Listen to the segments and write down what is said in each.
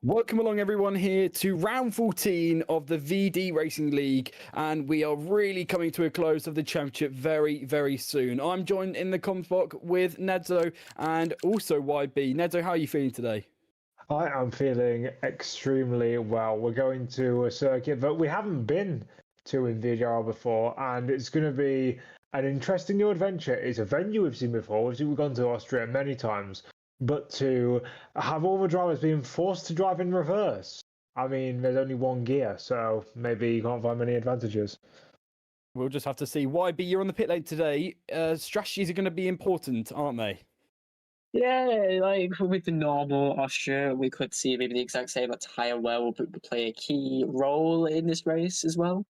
Welcome along everyone here to round 14 of the VD Racing League, and we are really coming to a close of the championship very, very soon. I'm joined in the comms box with Nedzo and also YB. Nedzo, how are you feeling today? I am feeling extremely well. We're going to a circuit that we haven't been to in VDRL before, and it's going to be an interesting new adventure. It's a venue we've seen before. We've gone to Austria many times, but to have all the drivers being forced to drive in reverse, I mean, there's only one gear, so maybe you can't find many advantages. We'll just have to see. YB, you're on the pit lane today. Strategies are going to be important, aren't they? Yeah, like with the normal Austria, we could see maybe the exact same tyre will play a key role in this race as well.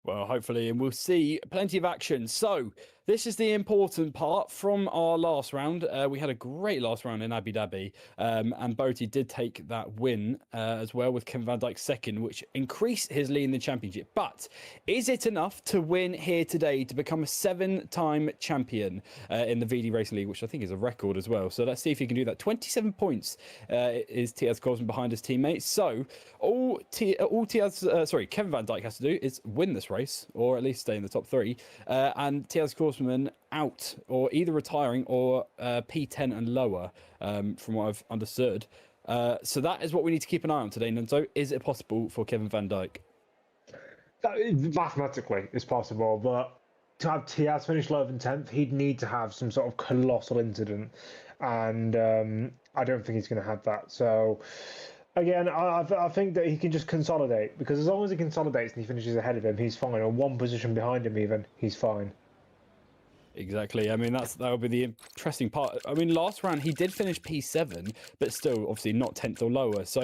Well, hopefully, and we'll see plenty of action. So, this is the important part from our last round. We had a great last round in Abu Dhabi, and Boaty did take that win as well with Kevin Van Dijk second, which increased his lead in the championship. But is it enough to win here today to become a 7-time champion in the VD Racing League, which I think is a record as well? So let's see if he can do that. 27 points is Tiaz Cosman behind his teammates. So all Kevin Van Dijk has to do is win this race, or at least stay in the top 3, and Tiaz Cosman out, or either retiring or P10 and lower, from what I've understood. So that is what we need to keep an eye on today. And so, is it possible for Kevin Van Dijk? Mathematically, it's possible, but to have Tiaz finish lower than 10th, he'd need to have some sort of colossal incident, and I don't think he's going to have that. So, again, I think that he can just consolidate, because as long as he consolidates and he finishes ahead of him, he's fine. Or one position behind him even, he's fine. Exactly. I mean, that'll be the interesting part. I mean, last round he did finish P7, but still, obviously, not 10th or lower. So,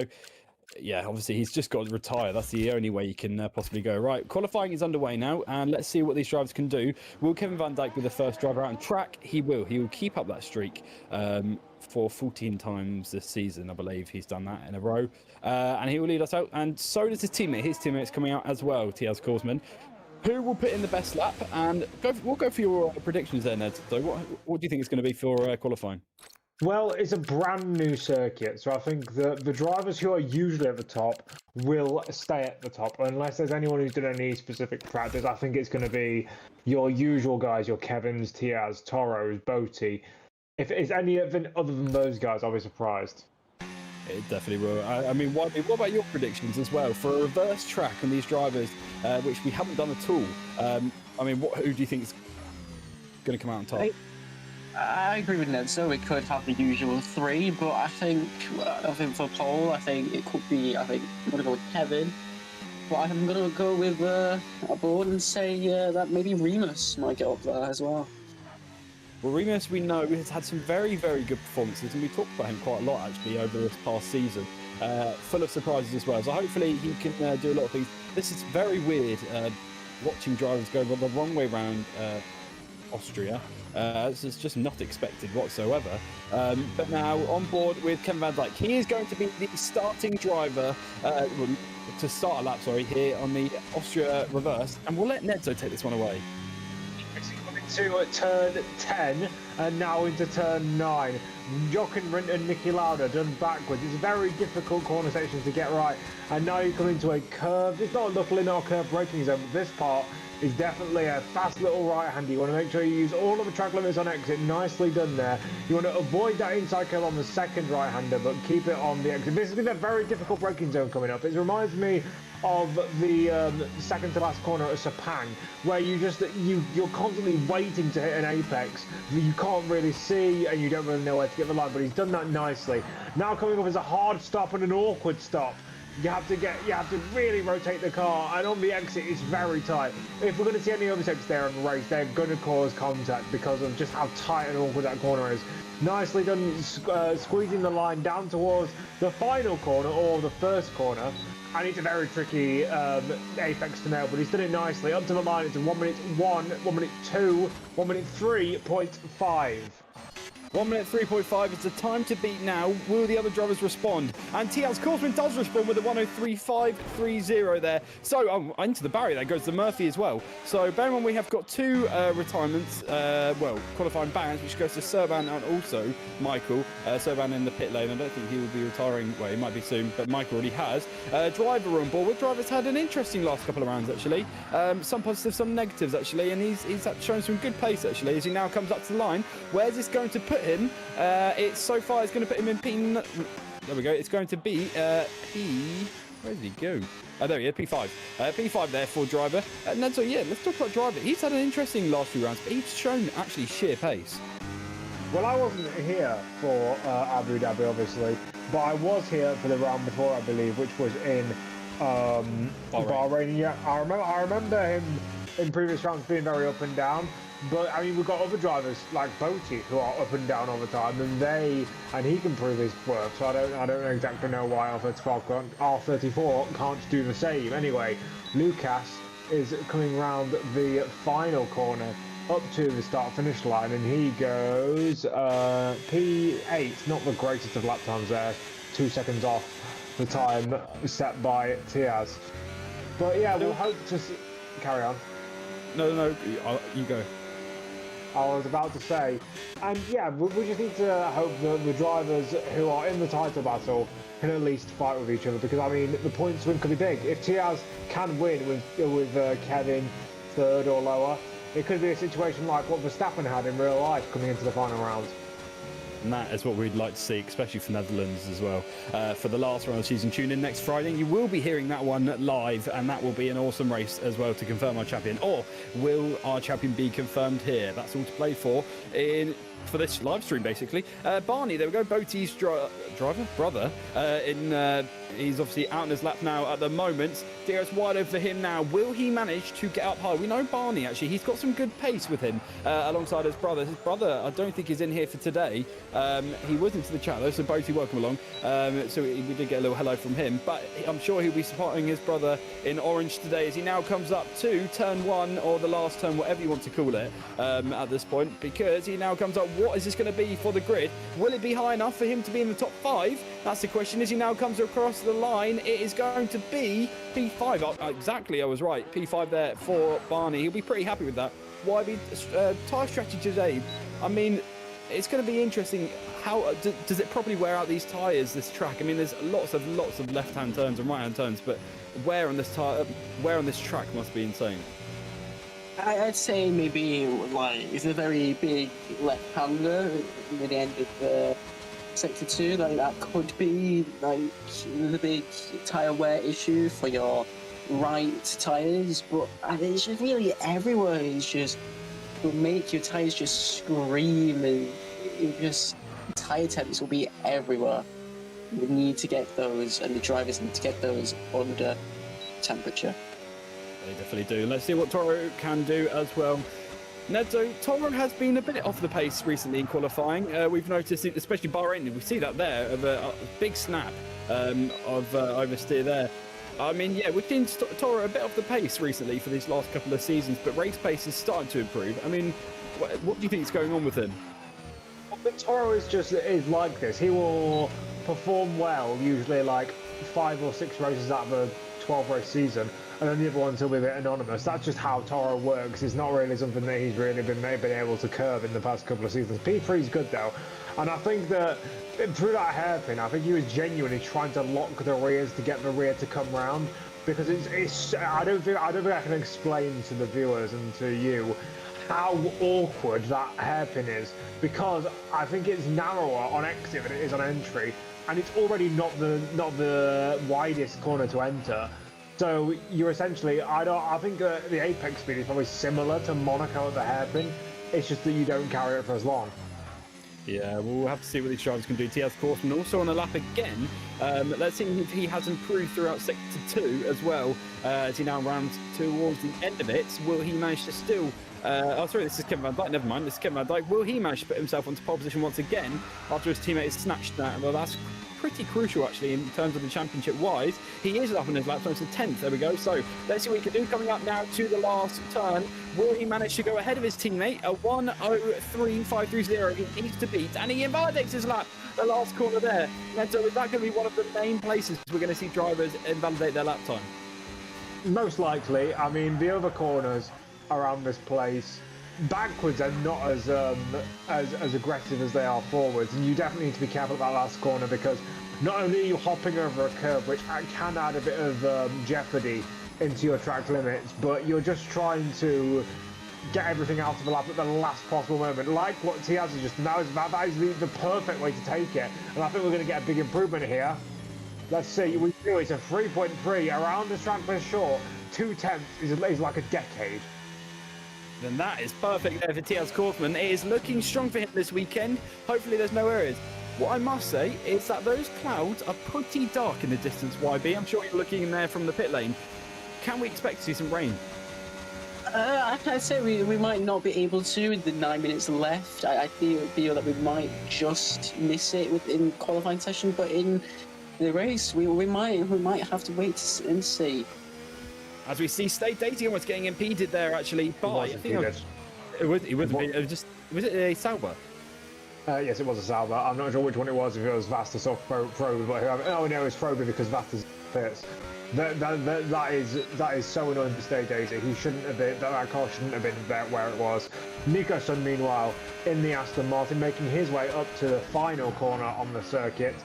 yeah, obviously, he's just got to retire. That's the only way he can possibly go. Right, qualifying is underway now, and let's see what these drivers can do. Will Kevin Van Dijk be the first driver out on track? He will. He will keep up that streak for 14 times this season, I believe. He's done that in a row. And he will lead us out, and so does his teammate. His teammate's coming out as well, Tiaz Cosman. Who will put in the best lap? And we'll go for your predictions there, Ned. So what do you think it's going to be for qualifying? Well, it's a brand new circuit, so I think the drivers who are usually at the top will stay at the top. Unless there's anyone who's done any specific practice, I think it's going to be your usual guys, your Kevins, Tiaz, Toros, Boaty. If it's any other than those guys, I'll be surprised. It definitely will. I mean, what about your predictions as well for a reverse track and these drivers, which we haven't done at all? I mean, who do you think is going to come out on top? I agree with Ned. So we could have the usual 3, but I think for pole, I think it could be. I think I'm going to go with Kevin, but I'm going to go with a board and say that maybe Remus might get up there as well. Well, Remus, we know, has had some very, very good performances, and we talked about him quite a lot, actually, over this past season. Full of surprises as well. So hopefully he can do a lot of things. This is very weird, watching drivers go the wrong way around Austria. This is just not expected whatsoever. But now on board with Kevin Van Dijk. He is going to be the starting driver to start a lap, here on the Austria reverse. And we'll let Nedzo take this one away. To turn 10 and now into turn 9. Jochen Rindt and Niki Lauda done backwards. It's a very difficult corner section to get right, and now you come into a curve. It's not luckily not a curved braking zone, but this part is definitely a fast little right-hander. You want to make sure you use all of the track limits on exit. Nicely done there. You want to avoid that inside curve on the second right-hander, but keep it on the exit. This is a very difficult braking zone coming up. It reminds me of the second to last corner at Sepang, where you're constantly waiting to hit an apex that you can't really see and you don't really know where to get the line, but he's done that nicely. Now coming up is a hard stop and an awkward stop. You have to really rotate the car, and on the exit it's very tight. If we're going to see any overtakes there in the race, they're going to cause contact because of just how tight and awkward that corner is. Nicely done, squeezing the line down towards the final corner, or the first corner. And it's a very tricky apex to nail, but he's done it nicely. Up to the line, it's 1 minute 1, 1 minute 2, 1 minute 3.5. 1 minute 3.5 is the time to beat now. Will the other drivers respond? And Tiaz Korsman does respond with a 1:03.530 there. So into the barrier there goes the Murphy as well. So bear in mind we have got two retirements, qualifying bans, which goes to Serban and also Michael. Serban in the pit lane. I don't think he will be retiring. Well, he might be soon, but Michael already has. Driver on board. Well, driver's had an interesting last couple of rounds actually. Some positives, some negatives actually, and he's shown some good pace actually as he now comes up to the line. Where's this going to put him? It's so far it's going to put him in P. There we go. It's going to be P. Where did he go? Oh, there he is, P5. P5 there for driver. And then, so yeah, let's talk about driver. He's had an interesting last few rounds, but he's shown actually sheer pace. Well, I wasn't here for Abu Dhabi, obviously, but I was here for the round before, I believe, which was in Bahrain. Yeah, I remember him in previous rounds being very up and down. But I mean, we've got other drivers like Botti who are up and down all the time, and he can prove his worth. So I don't exactly know why R34 can't do the same. Anyway, Lucas is coming round the final corner up to the start-finish line, and he goes P8. Not the greatest of lap times there, 2 seconds off the time set by Tiaz. But yeah, we'll hope to carry on. No, you go. I was about to say, and yeah, we just need to hope that the drivers who are in the title battle can at least fight with each other, because I mean the point swing could be big. If Tiaz can win with Kevin third or lower, it could be a situation like what Verstappen had in real life coming into the final round. And that is what we'd like to see, especially for Netherlands as well. For the last round of the season, tune in next Friday. You will be hearing that one live, and that will be an awesome race as well to confirm our champion. Or will our champion be confirmed here? That's all to play for for this live stream, basically. Barney, there we go, Botti's brother. He's obviously out in his lap now at the moment. There's wide over for him now. Will he manage to get up high? We know Barney, actually, he's got some good pace with him alongside his brother. His brother, I don't think, is in here for today. He was into the chat, though, so Botti, welcome along. So we did get a little hello from him. But I'm sure he'll be supporting his brother in orange today as he now comes up to turn 1, or the last turn, whatever you want to call it, at this point, because he now comes up. What is this going to be for the grid? Will it be high enough for him to be in the top 5? That's the question. As he now comes across the line, it is going to be P5. Exactly, I was right. P5 there for Barney. He'll be pretty happy with that. YB tyre strategy today. I mean, it's going to be interesting. How does it probably wear out these tyres, this track? I mean, there's lots of left-hand turns and right-hand turns, but wear on this track must be insane. I'd say maybe like it's a very big left-hander near the end of sector 2. Like that could be like the big tyre wear issue for your right tyres, but it's just really everywhere. It's just will make your tyres just scream, and tyre temps will be everywhere. We need to get those, and the drivers need to get those under temperature. They definitely do. Let's see what Toro can do as well. Nedzo, Toro has been a bit off the pace recently in qualifying. We've noticed, especially Bahrain, we see that there, of a big snap of oversteer there. I mean, yeah, we've seen Toro a bit off the pace recently for these last couple of seasons, but race pace is starting to improve. I mean, what do you think is going on with him? But Toro is like this. He will perform well, usually like 5 or 6 races out of a 12-race season, and then the other ones will be a bit anonymous. That's just how Toro works. It's not really something that he's really been able to curb in the past couple of seasons. P3 is good though, and I think that through that hairpin, I think he was genuinely trying to lock the rears to get the rear to come round, because it's I don't think I can explain to the viewers and to you how awkward that hairpin is, because I think it's narrower on exit than it is on entry, and it's already not the widest corner to enter. So you're essentially, I think the apex speed is probably similar to Monaco at the hairpin. It's just that you don't carry it for as long. Yeah, we'll have to see what these drivers can do. Tiaz Korsman also on the lap again. Let's see if he has improved throughout sector 2 as well, as he now rounds towards the end of it. Will he manage to still... this is Kevin Van Dijk, never mind, this is Kevin Van Dijk. Will he manage to put himself onto pole position once again after his teammate has snatched that? Well, that's pretty crucial actually in terms of the championship wise. He is up on his lap time, so 10th. There we go. So let's see what he can do. Coming up now to the last turn. Will he manage to go ahead of his teammate? A 1:03.530 he needs to beat, and he invalidates his lap. The last corner there. And so is that going to be one of the main places we're going to see drivers invalidate their lap time? Most likely. I mean, the other corners around this place, backwards are not as aggressive as they are forwards, and you definitely need to be careful about that last corner, because not only are you hopping over a curve, which can add a bit of jeopardy into your track limits, but you're just trying to get everything out of the lap at the last possible moment, like what Tiaz has just done. That is the perfect way to take it, and I think we're going to get a big improvement here. Let's see, we do. It's a 3.3 around the track for short. 2/10 is like a decade. Then that is perfect there for Tiaz Kaufman. It is looking strong for him this weekend. Hopefully there's no errors. What I must say is that those clouds are pretty dark in the distance, YB. I'm sure you're looking in there from the pit lane. Can we expect to see some rain? I'd say we might not be able to with the 9 minutes left. I feel that we might just miss it within qualifying session, but in the race we might have to wait and see. As we see, State Daisy almost getting impeded there actually by. Was it a Sauber? Yes, it was a Sauber. I'm not sure which one it was, if it was Vastas or Frobe, but oh no, it's Frobe because Vastas fits. That is so annoying for State Daisy. He shouldn't have been. That car shouldn't have been there where it was. Nico-san, meanwhile, in the Aston Martin, making his way up to the final corner on the circuit.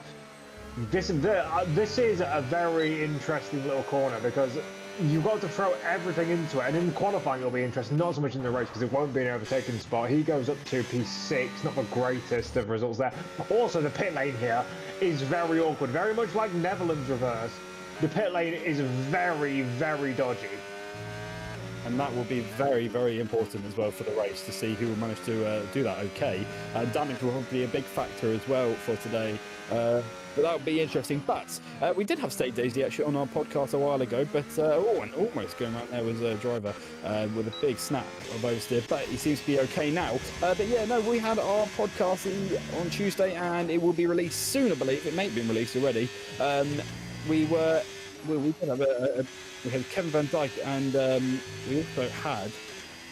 This is a very interesting little corner, because you've got to throw everything into it, and in qualifying it'll be interesting, not so much in the race because it won't be an overtaken spot. He goes up to P6, not the greatest of results there. Also, the pit lane here is very awkward, very much like Netherlands reverse. The pit lane is very, very dodgy. And that will be very, very important as well for the race to see who will manage to do that okay. Damage will probably be a big factor as well for today. But that would be interesting. But we did have State Daisy actually on our podcast a while ago, but and almost going around there was a driver with a big snap of oversteer, but he seems to be okay now. But yeah, no, we had our podcast on Tuesday, and it will be released soon, I believe. It may have been released already. We had Kevin Van Dijk, and we also had,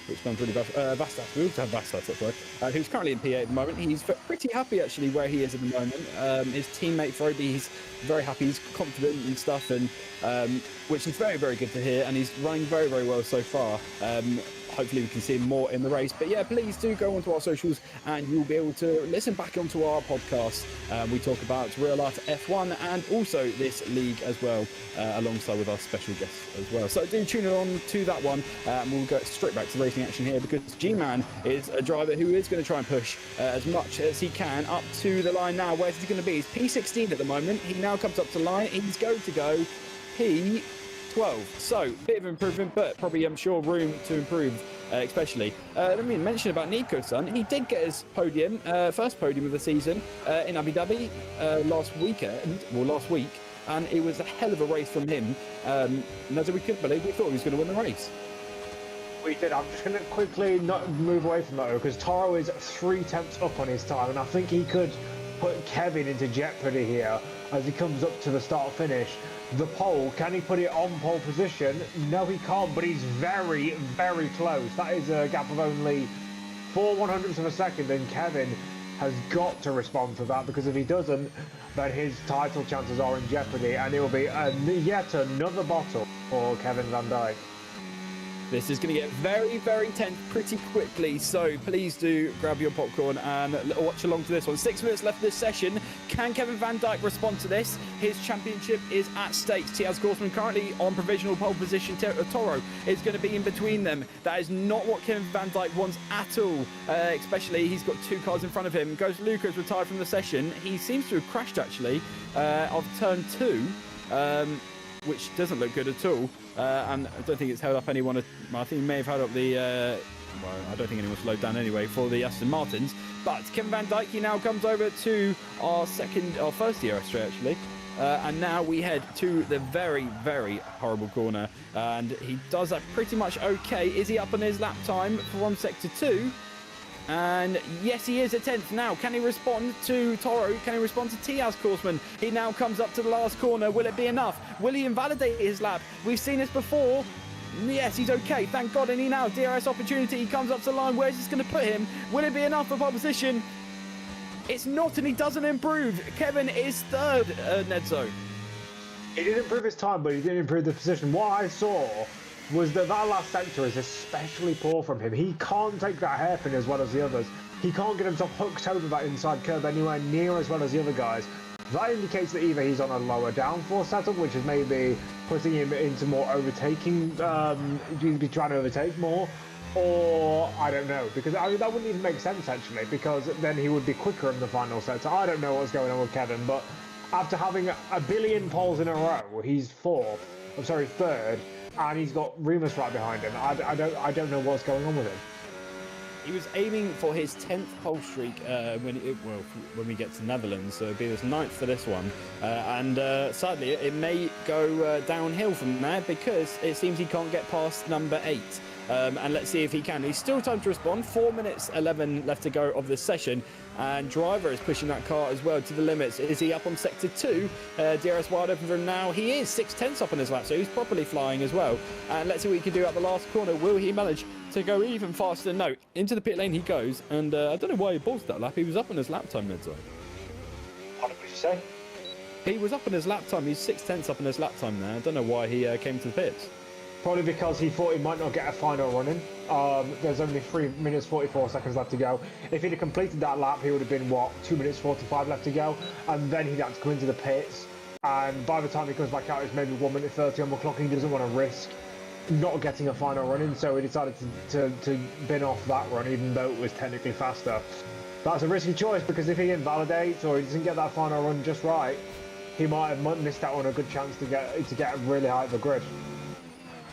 which one's really bad, Vastas. We also have Vastas, that's right, who's currently in P8 at the moment. He's pretty happy actually where he is at the moment. His teammate Frobe, he's very happy, he's confident and stuff, and which is very, very good to hear, and he's running very, very well so far. Hopefully we can see him more in the race. But yeah, please do go onto our socials and you'll be able to listen back onto our podcast. We talk about real life F1 and also this league as well, alongside with our special guests as well. So do tune in on to that one, and we'll go straight back to racing action here, because G-Man is a driver who is going to try and push as much as he can up to the line now. Where's he going to be? He's P16 at the moment. He now comes up to the line. He's going to go P12. So, bit of improvement, but probably, I'm sure, room to improve, especially. Let me mention about Nico-san. He did get his podium, first podium of the season in Abu Dhabi last week, and it was a hell of a race from him. And as we couldn't believe, we thought he was going to win the race. We did. I'm just going to quickly not move away from that, because Toro is 3/10 up on his time, and I think he could put Kevin into jeopardy here as he comes up to the start-finish. The pole, can he put it on pole position? No, he can't, but he's very, very close. That is a gap of only 4/100ths of a second, and Kevin has got to respond to that, because if he doesn't, then his title chances are in jeopardy, and it will be yet another bottle for Kevin Van Dijk. This is going to get very, very tense pretty quickly, so please do grab your popcorn and watch along to this one. 6 minutes left of this session. Can Kevin Van Dijk respond to this? His championship is at stake. Tiaz Kaufman currently on provisional pole position. Toro is going to be in between them. That is not what Kevin Van Dijk wants at all, especially he's got 2 cars in front of him. Goes Lucas, retired from the session. He seems to have crashed actually of turn 2. Which doesn't look good at all, and I don't think it's held up anyone. I think he may have held up the. Well, I don't think anyone slowed down anyway for the Aston Martins. But Kevin Van Dijk, he now comes over to our first year Austria actually, and now we head to the very, very horrible corner, and he does that pretty much okay. Is he up on his lap time from sector 2? And yes, he is a 10th now. Can he respond to Toro? Can he respond to Tiaz Korsman? He now comes up to the last corner. Will it be enough? Will he invalidate his lap? We've seen this before. Yes, he's okay. Thank God. And he now, DRS opportunity. He comes up to the line. Where's this going to put him? Will it be enough for pole position? It's not, and he doesn't improve. Kevin is third, Nedzo. He did improve his time, but he didn't improve the position. What I saw was that last sector is especially poor from him. He can't take that hairpin as well as the others. He can't get himself hooked over that inside curve anywhere near as well as the other guys. That indicates that either he's on a lower downforce setup, which is maybe putting him into more overtaking, he'd be trying to overtake more, or I don't know, because I mean, that wouldn't even make sense actually, because then he would be quicker in the final sector. I don't know what's going on with Kevin, but after having a billion poles in a row, he's third, and he's got Remus right behind him. I don't know what's going on with him. He was aiming for his 10th pole streak when we get to Netherlands, so it'll be his 9th for this one. And sadly, it may go downhill from there because it seems he can't get past number 8. And let's see if he can. He's still time to respond. 4 minutes 11 left to go of this session. And Driver is pushing that car as well to the limits. Is he up on sector 2? DRS wide open for him now. He is 6/10 up on his lap, so he's properly flying as well. And let's see what he can do at the last corner. Will he manage to go even faster? No. Into the pit lane he goes. And I don't know why he paused that lap. He was up on his lap time, Nedzo. What did you say? He was up on his lap time. He's 6/10 up on his lap time there. I don't know why he came to the pits. Probably because he thought he might not get a final run in. There's only 3 minutes 44 seconds left to go. If he'd have completed that lap, he would have been, 2 minutes 45 left to go. And then he'd have to come into the pits. And by the time he comes back out, it's maybe 1 minute 30 on the clock. And he doesn't want to risk not getting a final run in. So he decided to bin off that run, even though it was technically faster. That's a risky choice, because if he invalidates or he doesn't get that final run just right, he might have missed out on a good chance to get really high at the grid.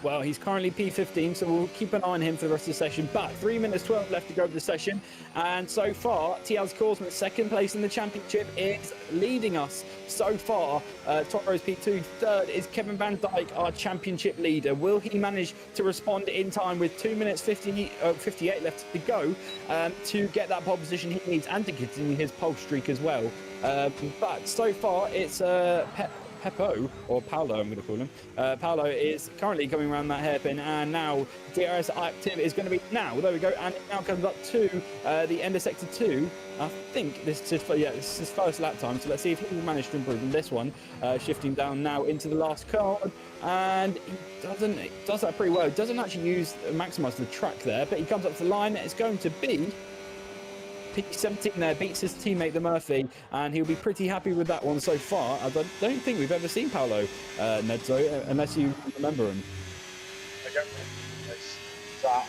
Well, he's currently P15, so we'll keep an eye on him for the rest of the session. But 3 minutes 12 left to go of the session. And so far, Tiaz Korsman, second place in the championship, is leading us so far. Toro's P2, third is Kevin Van Dijk, our championship leader. Will he manage to respond in time with 2 minutes 58 left to go to get that pole position he needs and to continue his pole streak as well? But so far, it's Peppo, or Paolo, I'm going to call him. Paolo is currently coming around that hairpin, and now DRS active is going to be now. There we go, and it now comes up to the end of sector 2. I think this is his first lap time, so let's see if he will manage to improve in this one. Shifting down now into the last card, and he does that pretty well. He doesn't actually maximise the track there, but he comes up to the line. It's going to be P17 there, beats his teammate the Murphy, and he'll be pretty happy with that one so far. I don't think we've ever seen Paolo, Nedzo, unless you remember him. I don't recognise that.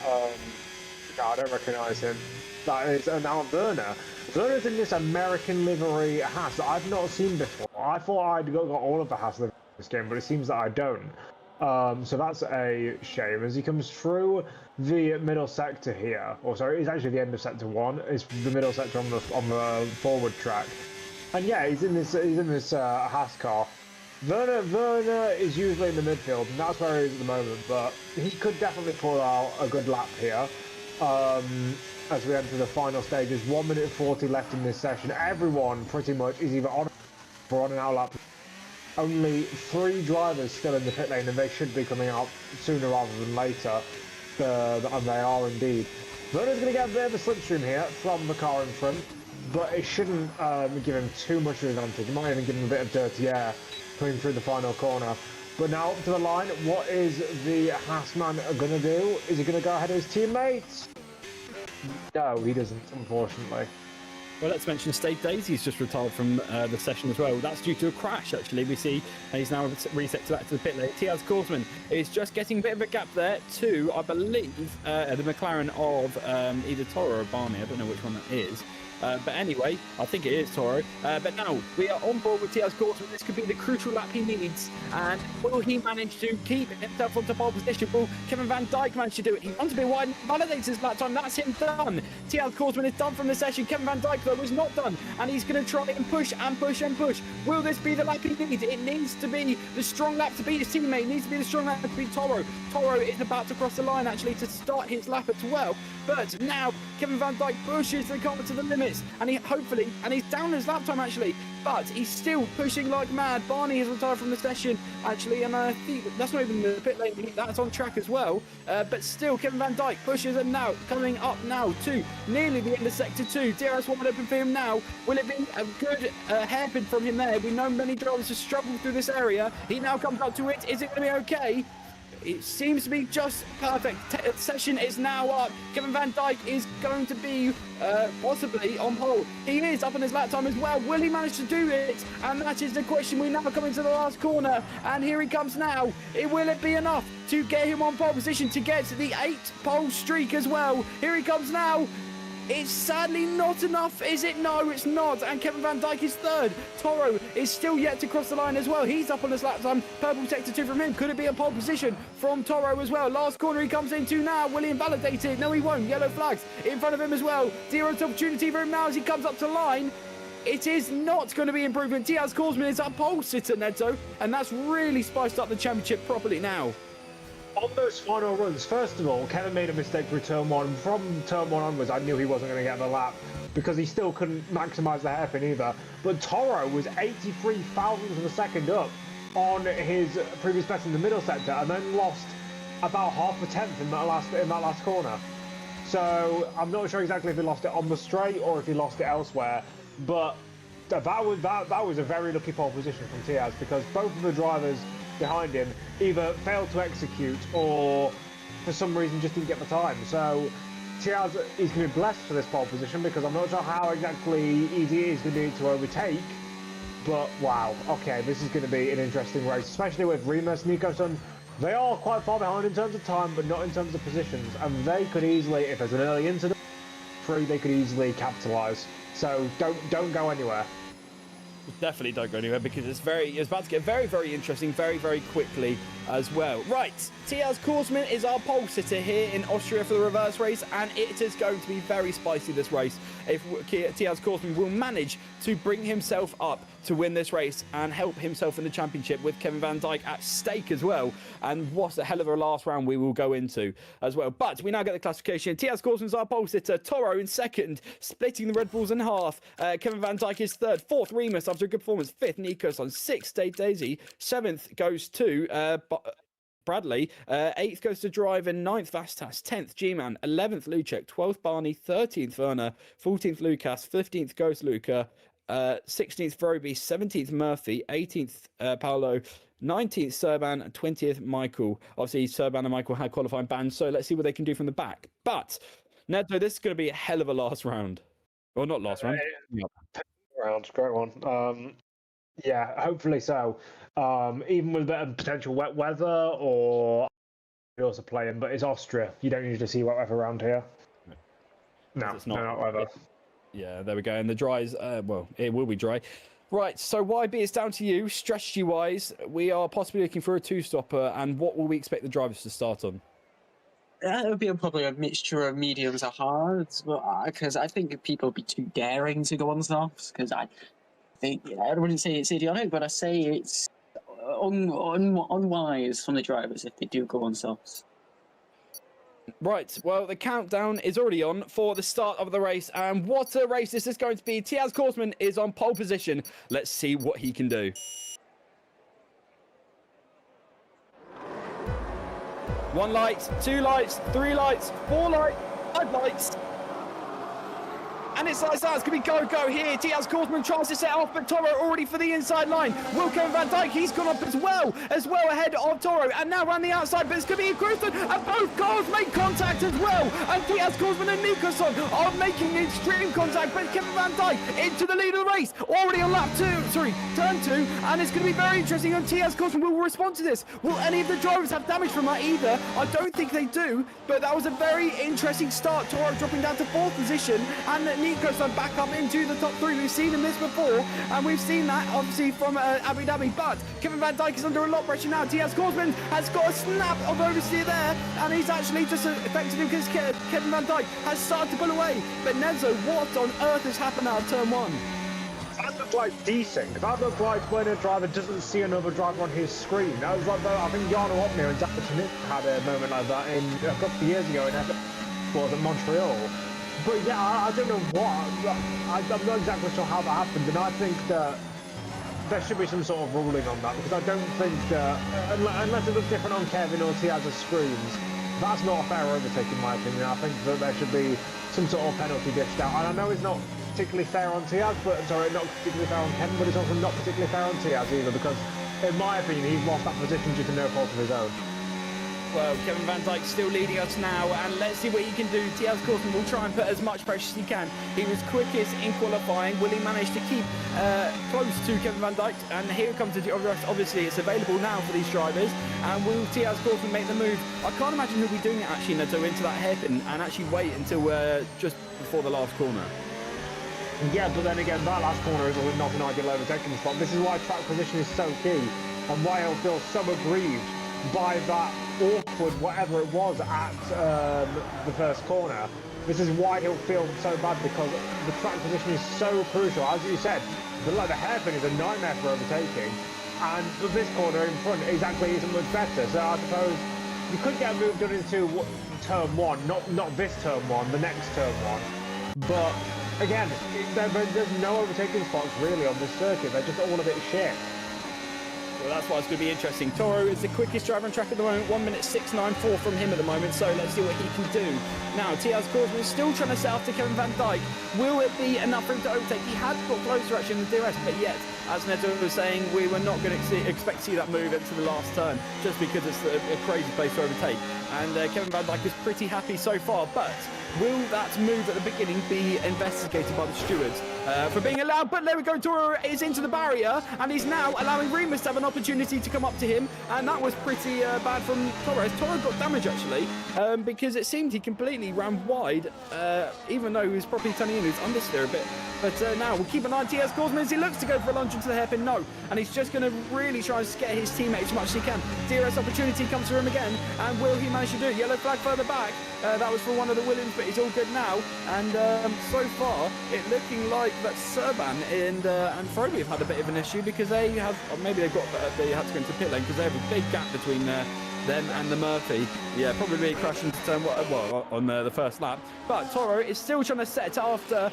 No, I don't recognise him. That is now Werner. Werner's in this American livery Haas that I've not seen before. I thought I'd got all of the Haas livery in this game, but it seems that I don't. So that's a shame. As he comes through the middle sector here, or sorry, it's actually the end of sector 1. It's the middle sector on the forward track, and yeah, he's in this Haas car. Werner is usually in the midfield, and that's where he is at the moment. But he could definitely pull out a good lap here. As we enter the final stages, 1 minute 40 left in this session. Everyone pretty much is either on or on an out lap. Only 3 drivers still in the pit lane, and they should be coming out sooner rather than later. And they are indeed. Werner's going to get a bit of a slipstream here from the car in front, but it shouldn't give him too much of an advantage. It might even give him a bit of dirty air coming through the final corner. But now up to the line, what is the Haas man going to do? Is he going to go ahead of his teammates? No, he doesn't, unfortunately. Well, let's mention Stave Daisy's just retired from the session as well. That's due to a crash, actually. We see he's now reset to back to the pit lane. Tiaz Korsman is just getting a bit of a gap there to, I believe, the McLaren of either Toro or Barney. I don't know which one that is. But anyway, I think it is Toro. But now we are on board with Tia's Coursman. This could be the crucial lap he needs. And will he manage to keep himself onto pole position? Will Kevin Van Dijk manage to do it? He wants to be wide and validates his lap time. That's him done. Tia's Coursman is done from the session. Kevin Van Dijk, though, was not done. And he's going to try and push and push and push. Will this be the lap he needs? It needs to be the strong lap to beat his teammate. It needs to be the strong lap to beat Toro. Toro is about to cross the line, actually, to start his lap at 12. But now Kevin Van Dijk pushes the car to the limits. And he's down his lap time, actually. But he's still pushing like mad. Barney has retired from the session, actually, and I think that's not even the pit lane. That's on track as well. But still, Kevin Van Dijk pushes, and now coming up now to nearly the end of sector 2. DRS wide open for him now. Will it be a good hairpin from him there? We know many drivers have struggled through this area. He now comes up to it. Is it going to be okay? It seems to be just perfect. Session is now up. Kevin Van Dijk is going to be possibly on pole. He is up on his lap time as well. Will he manage to do it? And that is the question. We now come into the last corner. And here he comes now. Will it be enough to get him on pole position to get the 8-pole streak as well? Here he comes now. It's sadly not enough, is it? No, it's not. And Kevin Van Dijk is third. Toro is still yet to cross the line as well. He's up on his lap time. Purple sector 2 from him. Could it be a pole position from Toro as well? Last corner he comes into now. Will he invalidate it? No, he won't. Yellow flags in front of him as well. Zero opportunity for him now as he comes up to line. It is not going to be improvement. Tia's Coursman is our pole sitter, Neto. And that's really spiced up the championship properly now. On those final runs, first of all, Kevin made a mistake through turn 1. From turn 1 onwards, I knew he wasn't going to get the lap because he still couldn't maximise the hairpin either. But Toro was 83 thousandths of a second up on his previous best in the middle sector and then lost about half a tenth in that last corner. So I'm not sure exactly if he lost it on the straight or if he lost it elsewhere. But that was a very lucky pole position from Tiaz because both of the drivers behind him either failed to execute or for some reason just didn't get the time. So Tiaz is going to be blessed for this pole position because I'm not sure how exactly easy it is going to be to overtake. But wow, okay, this is going to be an interesting race, especially with Remus, Nico-san. They are quite far behind in terms of time, but not in terms of positions. And they could easily, if there's an early incident, they could easily capitalise. So don't go anywhere. Definitely don't go anywhere because it's about to get very, very interesting very, very quickly as well. Right, Tia's Coursman is our pole sitter here in Austria for the reverse race, and it is going to be very spicy this race if Tia's Coursman will manage to bring himself up to win this race and help himself in the championship with Kevin Van Dijk at stake as well. And what a hell of a last round we will go into as well. But we now get the classification. Tia's Coursman's our pole sitter. Toro in second, splitting the Red Bulls in half. Kevin Van Dijk is third. Fourth, Remus after a good performance. Fifth, Nikos on. Sixth, Dave Daisy. Seventh goes to Bradley. Eighth goes to Driver. Ninth, Vastas. 10th, G-Man. 11th, Lucek. 12th, Barney. 13th, Werner. 14th, Lucas. 15th, Ghost Luca. 16th, Vroby. 17th, Murphy. 18th, Paolo. 19th, Serban. 20th, Michael. Obviously, Serban and Michael had qualifying bans, so let's see what they can do from the back. But, Neto, this is going to be a hell of a last round. Well, not last round. Round, great one. Yeah, hopefully so. Even with a bit of potential wet weather or also playing, but it's Austria. You don't usually see wet weather around here. No, it's not weather. Yeah, there we go. And the dries, well, it will be dry. Right, so YB, it's down to you. Strategy-wise, we are possibly looking for a two-stopper, and what will we expect the drivers to start on? It would be probably a mixture of mediums or hards, because I think people would be too daring to go on softs, because I think, I wouldn't say it's idiotic, but I say it's unwise from the drivers if they do go on softs. Right, well, the countdown is already on for the start of the race, and what a race this is going to be. Tiaz Coursman is on pole position. Let's see what he can do. One light, two lights, three lights, four lights, five lights. And it's like that. It's going to be go here. Tiaz Coursman tries to set off, but Toro already for the inside line. Will Kevin Van Dijk, he's gone up as well ahead of Toro. And now around the outside, but it's going to be a Kristen. And both cars make contact as well. And Tiaz Coursman and Nicholson are making extreme contact. But Kevin Van Dijk into the lead of the race. Already on turn 2. And it's going to be very interesting. And Tiaz Coursman will respond to this. Will any of the drivers have damage from that either? I don't think they do. But that was a very interesting start. Toro dropping down to 4th position. And Nico's back up into the top 3. We've seen him this before, and we've seen that obviously from Abu Dhabi. But Kevin Van Dijk is under a lot of pressure now. Diaz Korsman has got a snap of oversteer there, and he's actually just affected him because Kevin Van Dijk has started to pull away. But Nedzo, what on earth has happened out of turn 1? That looked like desync. That looked like when a driver doesn't see another driver on his screen. That was like, I think Jarno Opner and Zappatinit had a moment like that a couple of years ago in Montreal. But yeah, I don't know what. I'm not exactly sure how that happened, and I think that there should be some sort of ruling on that, because I don't think that, unless it looks different on Kevin or Tiaz's screens, that's not a fair overtake in my opinion. I think that there should be some sort of penalty dished out, and I know it's not particularly fair on Tiaz, but sorry, not particularly fair on Kevin, but it's also not particularly fair on Tiaz either, because in my opinion he's lost that position due to no fault of his own. Well, Kevin Van Dijk still leading us now, and let's see what he can do. Diaz Korsman will try and put as much pressure as he can. He was quickest in qualifying. Will he manage to keep close to Kevin Van Dijk? And here comes the rest. Obviously, it's available now for these drivers. And will Diaz Korsman make the move? I can't imagine he'll be doing it actually, Neto, into that hairpin and actually wait until just before the last corner. Yeah, but then again, that last corner is not an ideal overtaking spot. This is why track position is so key, and why he'll feel so aggrieved by that awkward whatever it was at the first corner. This is why he'll feel so bad, because the track position is so crucial. As you said, the hairpin is a nightmare for overtaking, and this corner in front exactly isn't much better. So I suppose you could get a move done into turn 1, not this turn 1, the next turn 1. But again, there's no overtaking spots really on this circuit. They're just all a bit shit. Well, that's why it's going to be interesting. Toro is the quickest driver on track at the moment, 1 minute 6.94 from him at the moment, so let's see what he can do. Now, Tiaz Korsman is still trying to set off to Kevin Van Dijk. Will it be enough for him to overtake? He had got closer actually in the DRS, but yet, as Neto was saying, we were not going to expect to see that move into the last turn, just because it's a crazy place to overtake. And Kevin Van Dijk is pretty happy so far, but will that move at the beginning be investigated by the stewards for being allowed? But there we go, Toro is into the barrier, and he's now allowing Remus to have an opportunity to come up to him, and that was pretty bad from Torres. Toro got damage actually, because it seemed he completely ran wide, even though he was probably turning in. He was understeer a bit. But now we'll keep an eye on Diaz Korsman as he looks to go for a lunge into the hairpin. No, and he's just going to really try and scare his teammate as much as he can. DRS opportunity comes to him again, and will he manage to do it? Yellow flag further back. That was for one of the Williams, but he's all good now. And so far, it looking like that Serban and Froby have had a bit of an issue, because they have, or maybe they had to go into pit lane because they have a big gap between them and the Murphy. Yeah, probably crashing to turn on the first lap. But Toro is still trying to set it after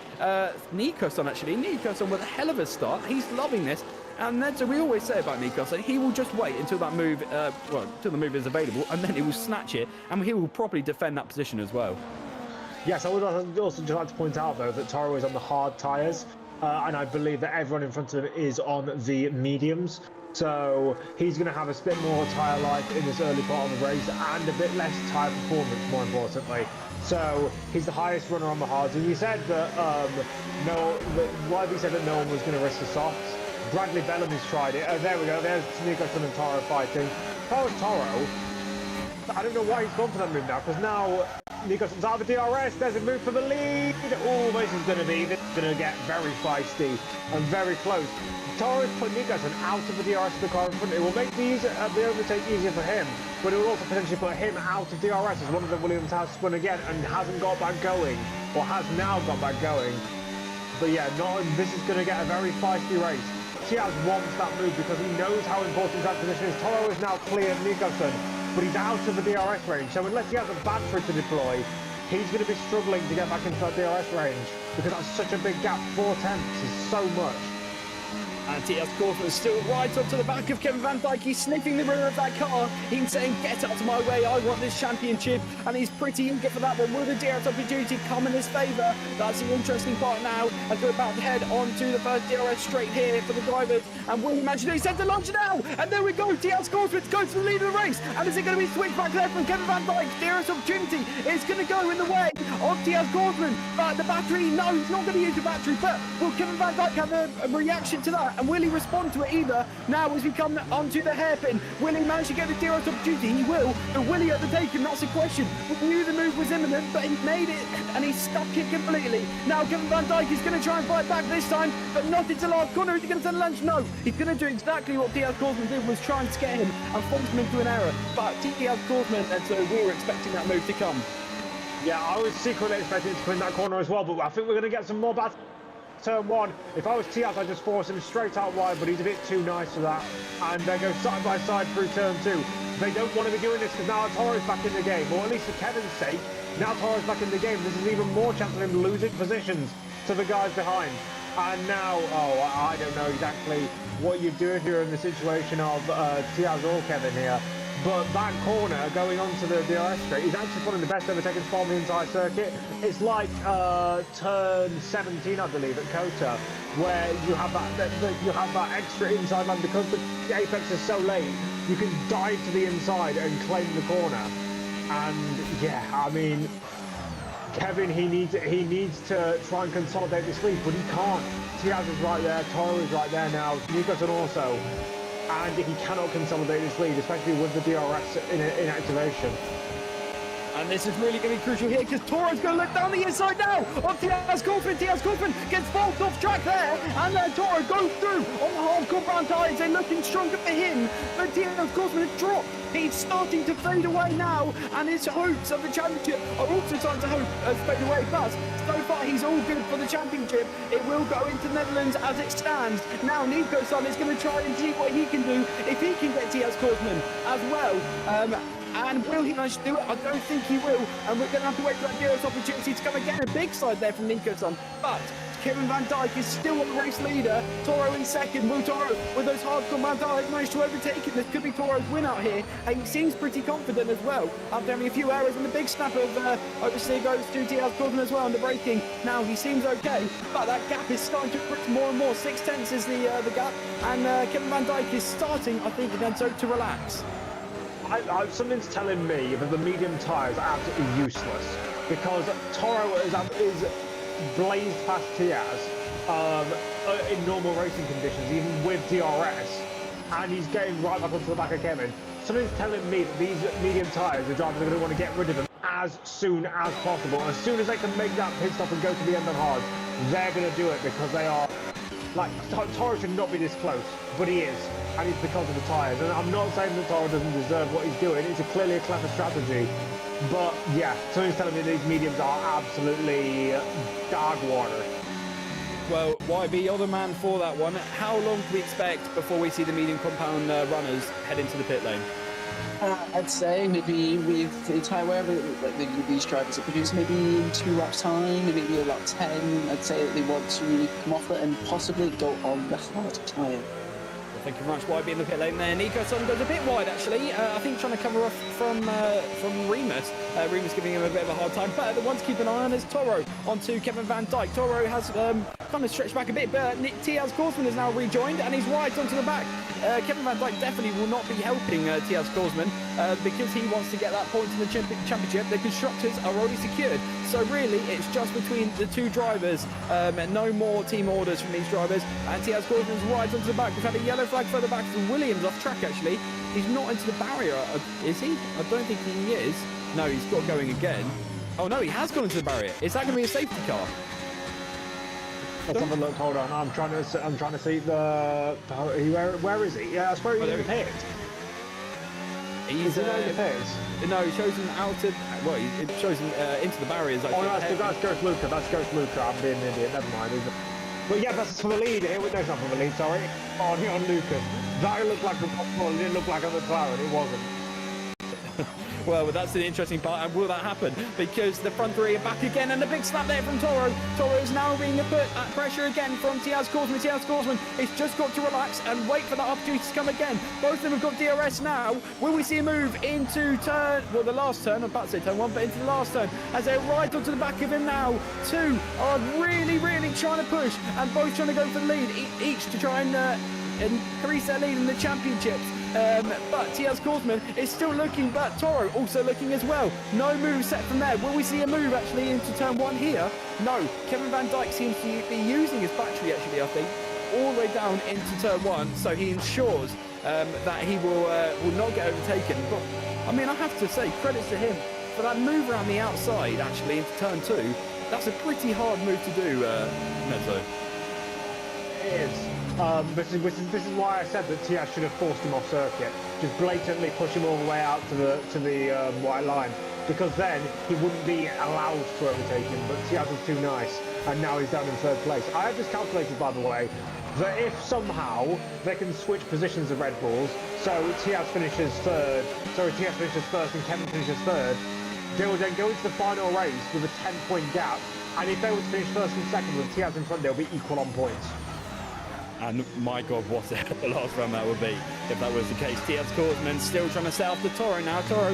Nikos on actually. Nikos on with a hell of a start. He's loving this. And then, so we always say about Nikos, he will just wait until that move, until the move is available, and then he will snatch it, and he will probably defend that position as well. Yes, I would also just like to point out though that Toro is on the hard tyres, and I believe that everyone in front of him is on the mediums. So he's going to have a bit more tyre life in this early part of the race, and a bit less tyre performance, more importantly. So he's the highest runner on the hards. And you said that Lively said that no one was going to risk the softs. Bradley Bellamy's tried it. There we go. There's Nicholson and Toro fighting. Toro, I don't know why he's gone for that move now, because now Nicholson's out of the DRS. There's a move for the lead. Oh, this is going to get very feisty and very close. Toro's put Nicholson out of the DRS of the car in front. It will make the overtake easier for him, but it will also potentially put him out of DRS as one of the Williams has spun again and hasn't got back going, or has now got back going. But yeah, this is going to get a very feisty race. Tiaz wants that move because he knows how important that position is. Toro is now clear of Nicholson, but he's out of the DRS range. So unless he has a battery to deploy, he's going to be struggling to get back into that DRS range, because that's such a big gap. 4 tenths is so much. And Diaz Korsman still right up to the back of Kevin Van Dijk. He's sniffing the rear of that car. He's saying, get out of my way, I want this championship. And he's pretty eager for that one. Will the DRS opportunity come in his favour? That's the interesting part now, as we're about to head on to the first DRS straight here for the drivers. And will he manage to do? He sent the launch now. And there we go. Diaz Korsman goes to the lead of the race. And is it going to be switched back there from Kevin Van Dijk? DRS opportunity is going to go in the way of Diaz Korsman. But the battery, no, he's not going to use the battery. But will Kevin Van Dijk have a reaction to that? And will he respond to it either? Now as we come onto the hairpin, will he manage to get the DRS opportunity? He will, but will he overtake him? That's the question. We knew the move was imminent, but he made it, and he stuck it completely. Now Kevin Van Dijk is going to try and fight back this time, but not into last corner. Is he going to turn lunch? No. He's going to do exactly what Diaz Korsman did, was try and scare him and force him into an error. But Diaz Korsman, and so we were expecting that move to come. Yeah, I was secretly expecting to come in that corner as well, but I think we're going to get some more battles. Turn 1. If I was Tiaz, I'd just force him straight out wide, but he's a bit too nice for that. And they go side by side through turn 2. They don't want to be doing this because now Toro's back in the game, or at least for Kevin's sake, now Toro's back in the game. This is even more chance of him losing positions to the guys behind. And now, I don't know exactly what you do if you're in the situation of Tiaz or Kevin here. But that corner going onto the DRS straight is actually one of the best overtaken from the entire circuit. It's like turn 17, I believe, at Kota, where you have that extra inside line because the apex is so late. You can dive to the inside and claim the corner. And yeah, I mean, Kevin, he needs to try and consolidate this lead, but he can't. Tiaz is right there, Toro is right there now, Nicholson also. And he cannot consolidate this lead, especially with the DRS in activation. And this is really going to be crucial here because Toro's going to look down the inside now of Diaz Korsman. Diaz Korsman gets forced off track there, and then Toro goes through on the hardcore brown tyres. They're looking stronger for him, but Diaz Korsman has dropped. He's starting to fade away now, and his hopes of the championship are also starting to fade away. But so far, he's all good for the championship. It will go into the Netherlands as it stands. Now, Nico-san is going to try and see what he can do if he can get Diaz Korsman as well. And will he manage to do it? I don't think he will. And we're going to have to wait for that DRS opportunity to come again. A big side there from Nico-san. But Kevin Van Dijk is still the race leader. Toro in second. Will Toro, with those hardcore Van Dijk, manage to overtake him? This could be Toro's win out here. And he seems pretty confident as well. After having a few errors, and the big snap of oversteer goes to Diaz Korsman as well under braking. Now he seems okay, but that gap is starting to increase more and more. 6/10 is the gap. And Kevin Van Dijk is starting, I think, again, to relax. Something's telling me that the medium tyres are absolutely useless because Toro is blazed past Tiaz in normal racing conditions, even with DRS, and he's getting right back onto the back of Kevin. Something's telling me that these medium tyres, the drivers are going to want to get rid of them as soon as possible. As soon as they can make that pit stop and go to the end on hard, they're going to do it because they are, like, Toro should not be this close, but he is. And it's because of the tyres. And I'm not saying that Toro doesn't deserve what he's doing. It's clearly a clever strategy. But yeah, something's telling me these mediums are absolutely dog water. Well, YB, you're the man for that one. How long do we expect before we see the medium compound runners head into the pit lane? I'd say maybe with the tyre wherever these drivers are produced, maybe in 2 laps time, maybe about 10. I'd say that they want to really come off it and possibly go on the hard tyre. Thank you very much, YB in the pit lane there. Nico-san goes a bit wide, actually. I think trying to cover off from Remus. Remus giving him a bit of a hard time. But the one to keep an eye on is Toro onto Kevin Van Dijk. Toro has kind of stretched back a bit, but Tiaz Korsman has now rejoined, and he's right onto the back. Kevin Van Dijk definitely will not be helping Tiaz Korsman because he wants to get that point in the championship. The constructors are already secured. So really, it's just between the two drivers. No more team orders from these drivers. And Tiaz Korsman's right onto the back. We've had a yellow flag further back to Williams off track, actually. He's not into the barrier, is he? I don't think he is. No, he's got going again. Oh no, he has gone into the barrier. Is that going to be a safety car? Let's have a look. Hold on. I'm trying to see the. Where is he? Yeah, I suppose he's in the pit. He's in the pits. No, it shows him out of. Well, it shows him into the barriers. Oh, that's Ghost Luca. That's Ghost Luca. I'm being an idiot. Never mind. But yeah, that's for the lead. No, it's not for the lead. Sorry. On Lucas. That looked like a well, it didn't look like a McLaren. It wasn't. Well, that's the interesting part, and will that happen? Because the front three are back again, and the big slap there from Toro. Toro is now being put at pressure again from Tiaz Korsman. Tiaz Korsman has just got to relax and wait for that opportunity to come again. Both of them have got DRS now. Will we see a move into the last turn? I'm about to say turn 1, but into the last turn, as they're right onto the back of him now. Two are really, really trying to push, and both trying to go for the lead, each to try and increase their lead in the championships. But Tiaz Korsman is still looking, but Toro also looking as well. No move set from there. Will we see a move actually into turn 1 here? No. Kevin Van Dijk seems to be using his battery actually, I think. all the way down into turn 1, so he ensures that he will not get overtaken. But I mean, I have to say, credits to him for that move around the outside, actually, into turn 2. That's a pretty hard move to do, Nezo. It is. This is why I said that Tiaz should have forced him off circuit. Just blatantly push him all the way out to the white line, because then he wouldn't be allowed to overtake him. But Tiaz was too nice, and now he's down in 3rd place. I have just calculated, by the way, that if somehow they can switch positions of Red Bulls, so Tiaz finishes 3rd, Tiaz finishes 1st and Kevin finishes 3rd, they will then go into the final race with a 10-point gap, and if they were to finish 1st and 2nd with Tiaz in front, they'll be equal on points. And my God, what a last run that would be if that was the case. Tiaz Korsman still trying to set off the Toro now. Toro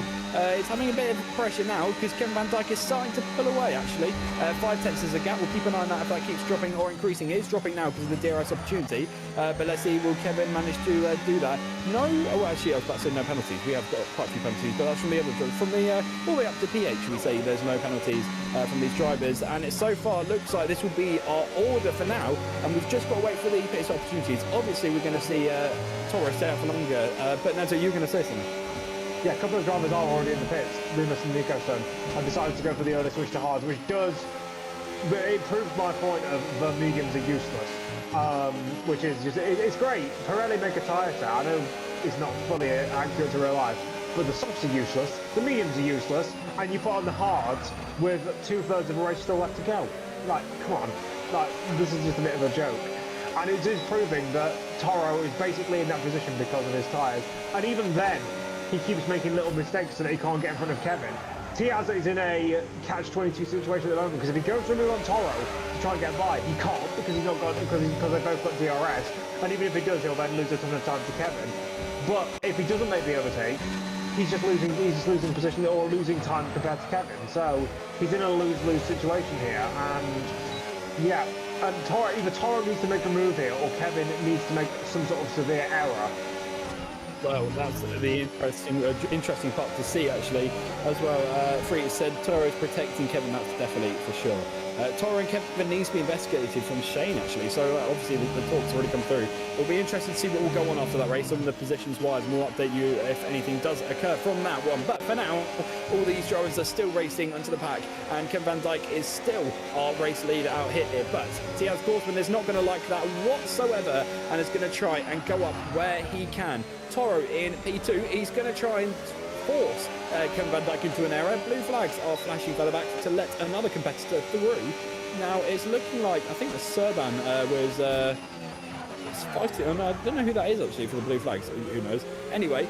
is having a bit of pressure now because Kevin Van Dijk is starting to pull away, actually. 5/10 is a gap. We'll keep an eye on that if that keeps dropping or increasing. It is dropping now because of the DRS opportunity. But let's see, will Kevin manage to do that? No. Oh, actually, I was about to say no penalties. We have got quite a few penalties, but that's from the other drivers. From the all the way up to PH, we say there's no penalties from these drivers. And it so far looks like this will be our order for now. And we've just got to wait for the pit opportunities. Obviously, we're going to see Toro stay out for longer. But Nezo, you're going to say something? Yeah, a couple of drivers are already in the pits. Loomis and Nico Stone have decided to go for the early switch to hards, which does. It proves my point of the mediums are useless. Which is just, it's great. Pirelli make a tyre set. I know it's not fully accurate to real life, but the softs are useless, the mediums are useless, and you put on the hards with 2/3 of a race still left to go. Like, come on. Like, this is just a bit of a joke. And it is proving that Toro is basically in that position because of his tyres. And even then, he keeps making little mistakes so that he can't get in front of Kevin. Tiaz is in a catch-22 situation at the moment, because if he goes to move on Toro to try and get by, he can't because he's not got because they both got DRS. And even if he does, he'll then lose a ton of time to Kevin. But if he doesn't make the overtake, he's just losing position or losing time compared to Kevin. So he's in a lose-lose situation here. And yeah. And either Toro needs to make a move here, or Kevin needs to make some sort of severe error. Well, that's the interesting part to see, actually, as well. Free said Toro is protecting Kevin, that's definitely for sure. Toro and Kevin needs to be investigated from Shane, actually, so obviously the talk's already come through. It'll be interesting to see what will go on after that race, some of the positions wise, and we'll update you if anything does occur from that one. But for now, all these drivers are still racing onto the pack, and Kevin Van Dijk is still our race leader out here. But Tiaz Korsman is not going to like that whatsoever, and is going to try and go up where he can. Toro in P2, he's going to try and force Kevin Van Dijk into an error. Blue flags are flashing further back to let another competitor through. Now it's looking like, I think the Serban was fighting. Oh no, I don't know who that is actually for the blue flags. Who knows? Anyway,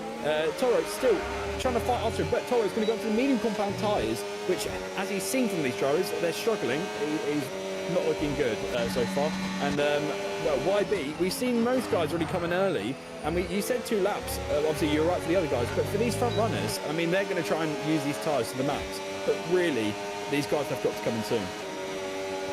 Toro still trying to fight Austria, but Toro's going to go into the medium compound tyres, which, as he's seen from these drivers, they're struggling. He's not looking good so far. And well, YB, we've seen most guys already coming early, and you said 2 laps. Obviously, you're right for the other guys, but for these front runners, I mean, they're going to try and use these tyres to the max. But really, these guys have got to come in soon.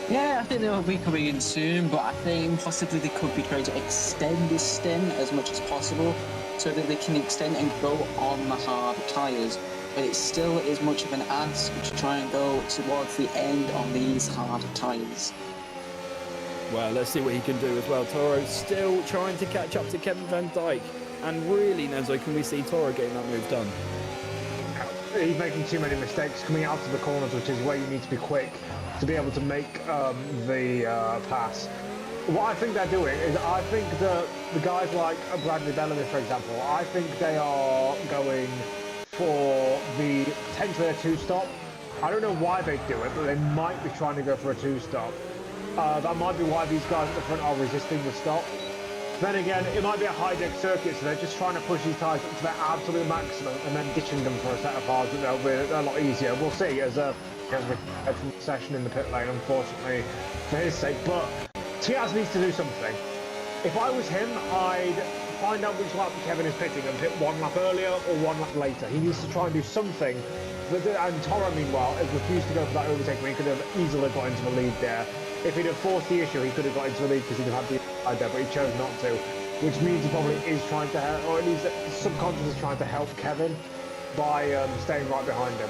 Yeah, I think they'll be coming in soon, but I think possibly they could be trying to extend this stint as much as possible so that they can extend and go on the hard tyres. But it still is much of an ask to try and go towards the end on these hard tyres. Well, let's see what he can do as well. Toro still trying to catch up to Kevin Van Dijk. And really, Nezo, can we see Toro getting that move done? He's making too many mistakes coming out of the corners, which is where you need to be quick to be able to make the pass. What I think they're doing is, I think the guys like Bradley Bellamy, for example, I think they are going for potentially a 2-stop. I don't know why they do it, but they might be trying to go for a 2-stop. That might be why these guys at the front are resisting the stop. Then again, it might be a high-deck circuit, so they're just trying to push these tyres up to their absolute maximum and then ditching them for a set of hards that they'll be a lot easier. We'll see as we head from the session in the pit lane, unfortunately, for his sake. But Tiaz needs to do something. If I was him, I'd find out which lap Kevin is pitting and pit 1 lap earlier or 1 lap later. He needs to try and do something. And Toro, meanwhile, has refused to go for that overtake when he could have easily got into the lead there. If he'd have forced the issue, he could have got into the lead because he'd have had the side there, but he chose not to, which means he probably is trying to help, or at least subconsciously trying to help Kevin by staying right behind him.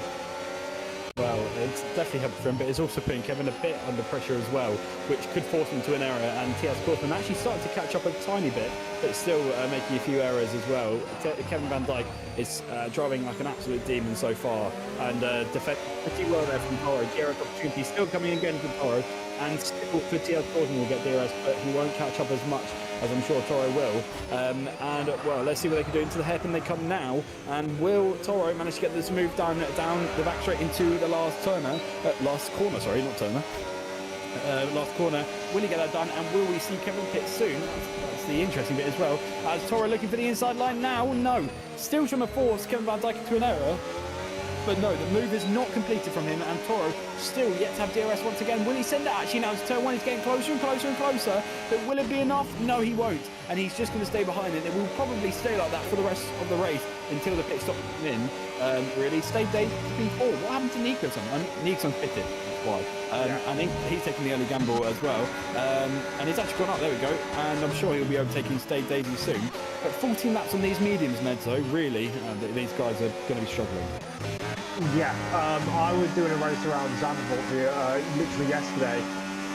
well. It's definitely helpful for him, but it's also putting Kevin a bit under pressure as well, which could force him to an error. And T.S. Korsman actually started to catch up a tiny bit, but still making a few errors as well. Kevin Van Dijk is driving like an absolute demon so far, and defending pretty well there from Toro. DRS opportunity still coming again from Toro, and still for T.S. Korsman will get DRS, but he won't catch up as much as I'm sure Toro will. And well, let's see what they can do. Into the hairpin they come now, and will Toro manage to get this move down the back straight into the last corner? Last corner. Will he get that done? And will we see Kevin pit soon? That's the interesting bit as well. As Toro looking for the inside line now. No, still trying to force Kevin Van Dijk into an error. But no, the move is not completed from him, and Toro still yet to have DRS once again. Will he send it? Actually, now to turn one, he's getting closer and closer and closer. But will it be enough? No, he won't. And he's just going to stay behind it. It will probably stay like that for the rest of the race until the pit stop comes in. Really, stay day P4. What happened to Nikolson? Nikolson's pitted. That's why. And he's taking the early gamble as well. And he's actually gone up. There we go. And I'm sure he'll be overtaking Stay Daisy soon. But 14 laps on these mediums, Mezzo, really, these guys are going to be struggling. Yeah, I was doing a race around Zandvoort literally yesterday,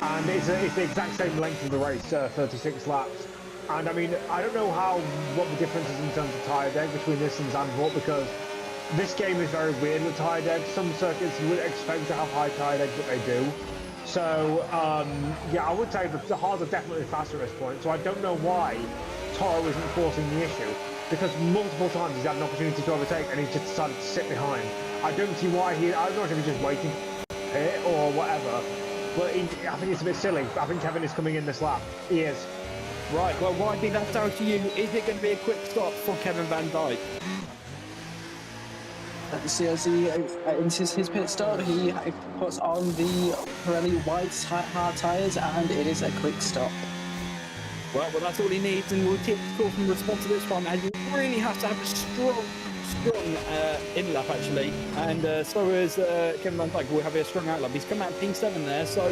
and it's the exact same length of the race, 36 laps. And I mean, I don't know what the difference is in terms of tyre deg between this and Zandvoort, because this game is very weird with tyre deg. Some circuits you wouldn't expect to have high tyre deg, but they do. So yeah, I would say that the hards are definitely faster at this point. So I don't know why Toro isn't forcing the issue, because multiple times he's had an opportunity to overtake and he's just decided to sit behind. I don't see why I don't know if he's just waiting or whatever, but I think it's a bit silly. I think Kevin is coming in this lap. He is. Right, well, I think that's down to you. Is it going to be a quick stop for Kevin Van Dijk? See, as he enters his pit stop, he puts on the Pirelli wide hard tyres, and it is a quick stop. Well, that's all he needs, and we'll keep Korsman response to this one, and he really has to have a strong in lap actually, and so is Kevin Van Dijk will have a strong out lap. He's come out P7 there, so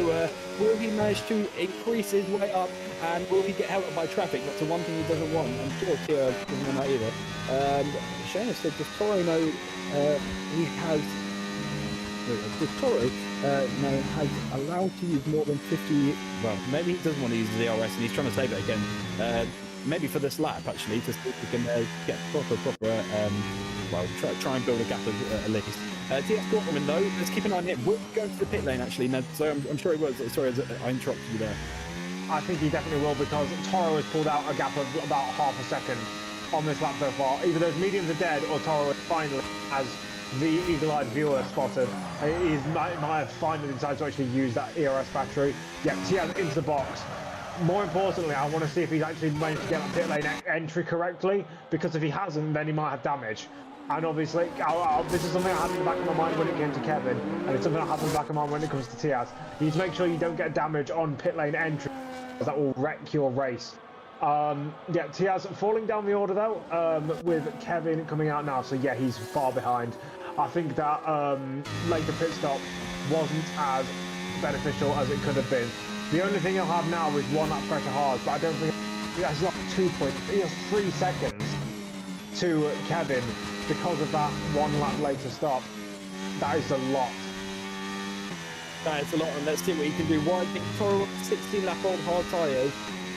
will he manage to increase his way up, and will he get held up by traffic? That's the one thing he doesn't want. I'm sure Tia doesn't want that either. Shane said, does Toro know he has has allowed to use more than 50, well, maybe he doesn't want to use the DRS and he's trying to save it again, maybe for this lap actually, to see if we can get proper well, try and build a gap at least. TS Cortman though, let's keep an eye on him. Will he go to the pit lane actually? No, so I'm sure he will. Sorry, I interrupted you there. I think he definitely will, because Toro has pulled out a gap of about half a second on this lap so far. Either those mediums are dead, or Toro finally, as the eagle-eyed viewer spotted, he might have finally decided to actually use that ERS battery. Yeah, Tiaz into the box. More importantly, I want to see if he's actually managed to get that pit lane entry correctly, because if he hasn't, then he might have damage. And obviously, this is something I had in the back of my mind when it came to Kevin, and it's something I have in the back of my mind when it comes to Tiaz. You need to make sure you don't get damage on pit lane entry, because that will wreck your race. Yeah, Tiaz falling down the order though, with Kevin coming out now, so yeah, he's far behind. I think that later pit stop wasn't as beneficial as it could have been. The only thing he'll have now is one lap pressure hard, but I don't think he has like 2 points. He has 3 seconds to Kevin because of that 1 lap later stop. That is a lot. That is a lot, and let's see what he can do. Why I think Toro 16 lap old hard tyres,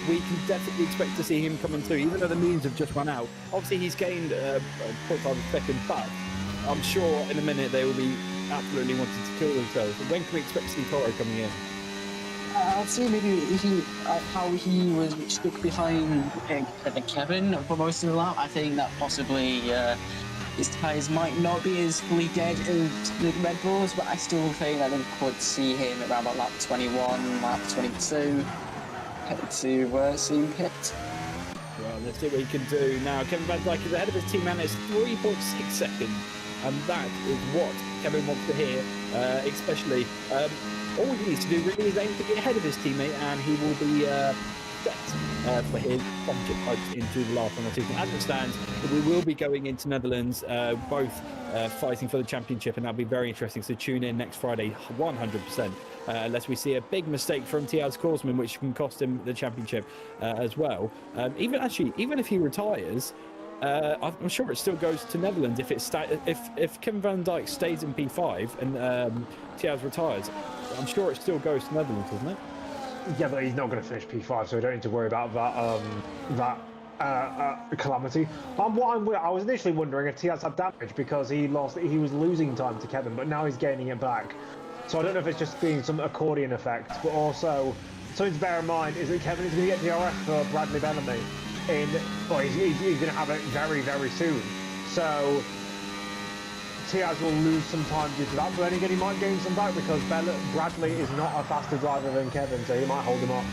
we can definitely expect to see him coming through, even though the mediums have just run out. Obviously he's gained 0.5 a second, but I'm sure in a minute they will be absolutely wanting to kill themselves. When can we expect to see Toro coming in? I'd say maybe how he was stuck behind Kevin for most of the lap. I think that possibly his tyres might not be as fully dead as the Red Bulls, but I still think that we could see him around about lap 21, lap 22 to see him pit. Well, let's see what he can do now. Kevin Van Dijk is ahead of his teammate. It's 3.6 seconds, and that is what Kevin wants to hear, especially. All he needs to do really is aim to get ahead of his teammate, and he will be set for his championship hopes into the last one or two. As it stands, we will be going into Netherlands, both fighting for the championship, and that'll be very interesting. So tune in next Friday, 100%. Unless we see a big mistake from Tiaz Korsman, which can cost him the championship as well. Even if he retires, I'm sure it still goes to Netherlands if Kevin Van Dijk stays in P5 and Tiaz retires. I'm sure it still goes to Netherlands, isn't it? Yeah, but he's not going to finish P5, so we don't need to worry about that calamity. I was initially wondering if Tiaz had damage because he was losing time to Kevin, but now he's gaining it back. So I don't know if it's just being some accordion effect, but also something to bear in mind is that Kevin is going to get DRS for Bradley Bellamy he's going to have it very, very soon. So Tiaz will lose some time due to that, but then again he might gain some back because Bradley is not a faster driver than Kevin, so he might hold him off.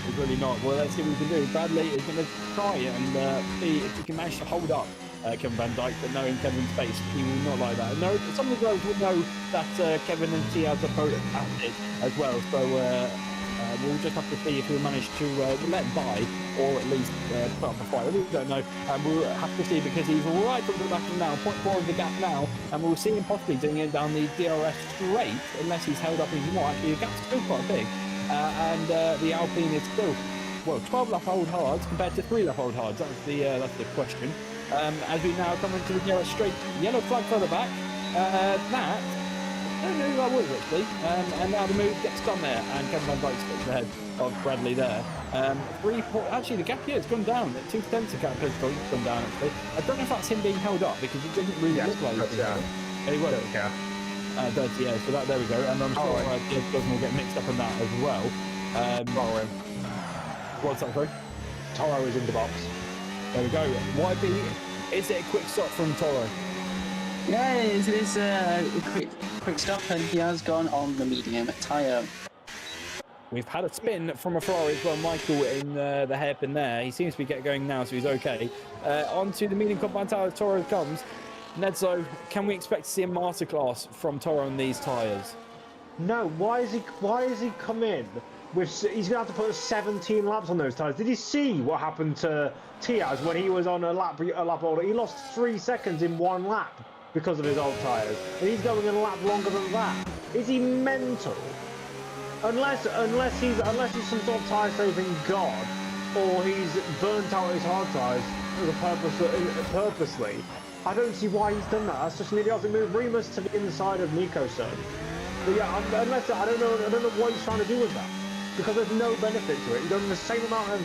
He's really not. Well, let's see what we can do. Bradley is going to try and see if he can manage to hold up Kevin Van Dijk, but knowing Kevin's pace, he will not like that. No, some of the drivers will know that Kevin and Tiaz are both at it as well, so we'll just have to see if we'll manage to let him by, or at least put up a fight. We don't know. We'll have to see because he's right from the back now, 0.4 of the gap now, and we'll see him possibly doing it down the DRS straight, unless he's held up even more. Actually, the gap's still quite big, and the Alpine is still, 12 lap old hards compared to 3 lap old hards. That's the question. As we now come into the DRS straight, yellow flag further back. That. I don't know who that was actually, and now the move gets done there, and Kevin Van Dijk gets ahead of Bradley there. Actually the gap here has gone down. 2 tenths of gap has gone down actually. I don't know if that's him being held up because it didn't really look like it. Yeah, he was. Yeah. Dirty, yeah. So there we go, and I'm sure Gosman will get mixed up in that as well. What's that, sorry? Toro is in the box. There we go. YB, is it a quick stop from Toro? Yeah, it is a quick stop, and he has gone on the medium tyre. We've had a spin from a Ferrari as well. Michael in the hairpin there. He seems to be getting going now, so he's okay. Onto the medium compound tyre, Toro comes. Nedzo, can we expect to see a masterclass from Toro on these tyres? No, why is he come in with? He's gonna have to put 17 laps on those tyres. Did you see what happened to Tiaz when he was on a lap older? He lost 3 seconds in 1 lap because of his old tyres, and he's going a lap longer than that. Is he mental? Unless he's some sort of tyre saving god, or he's burnt out his hard tyres purposely. I don't see why he's done that. That's just an idiotic move. Remus to the inside of Nico-san. But yeah, I don't know what he's trying to do with that, because there's no benefit to it. You're doing the same amount of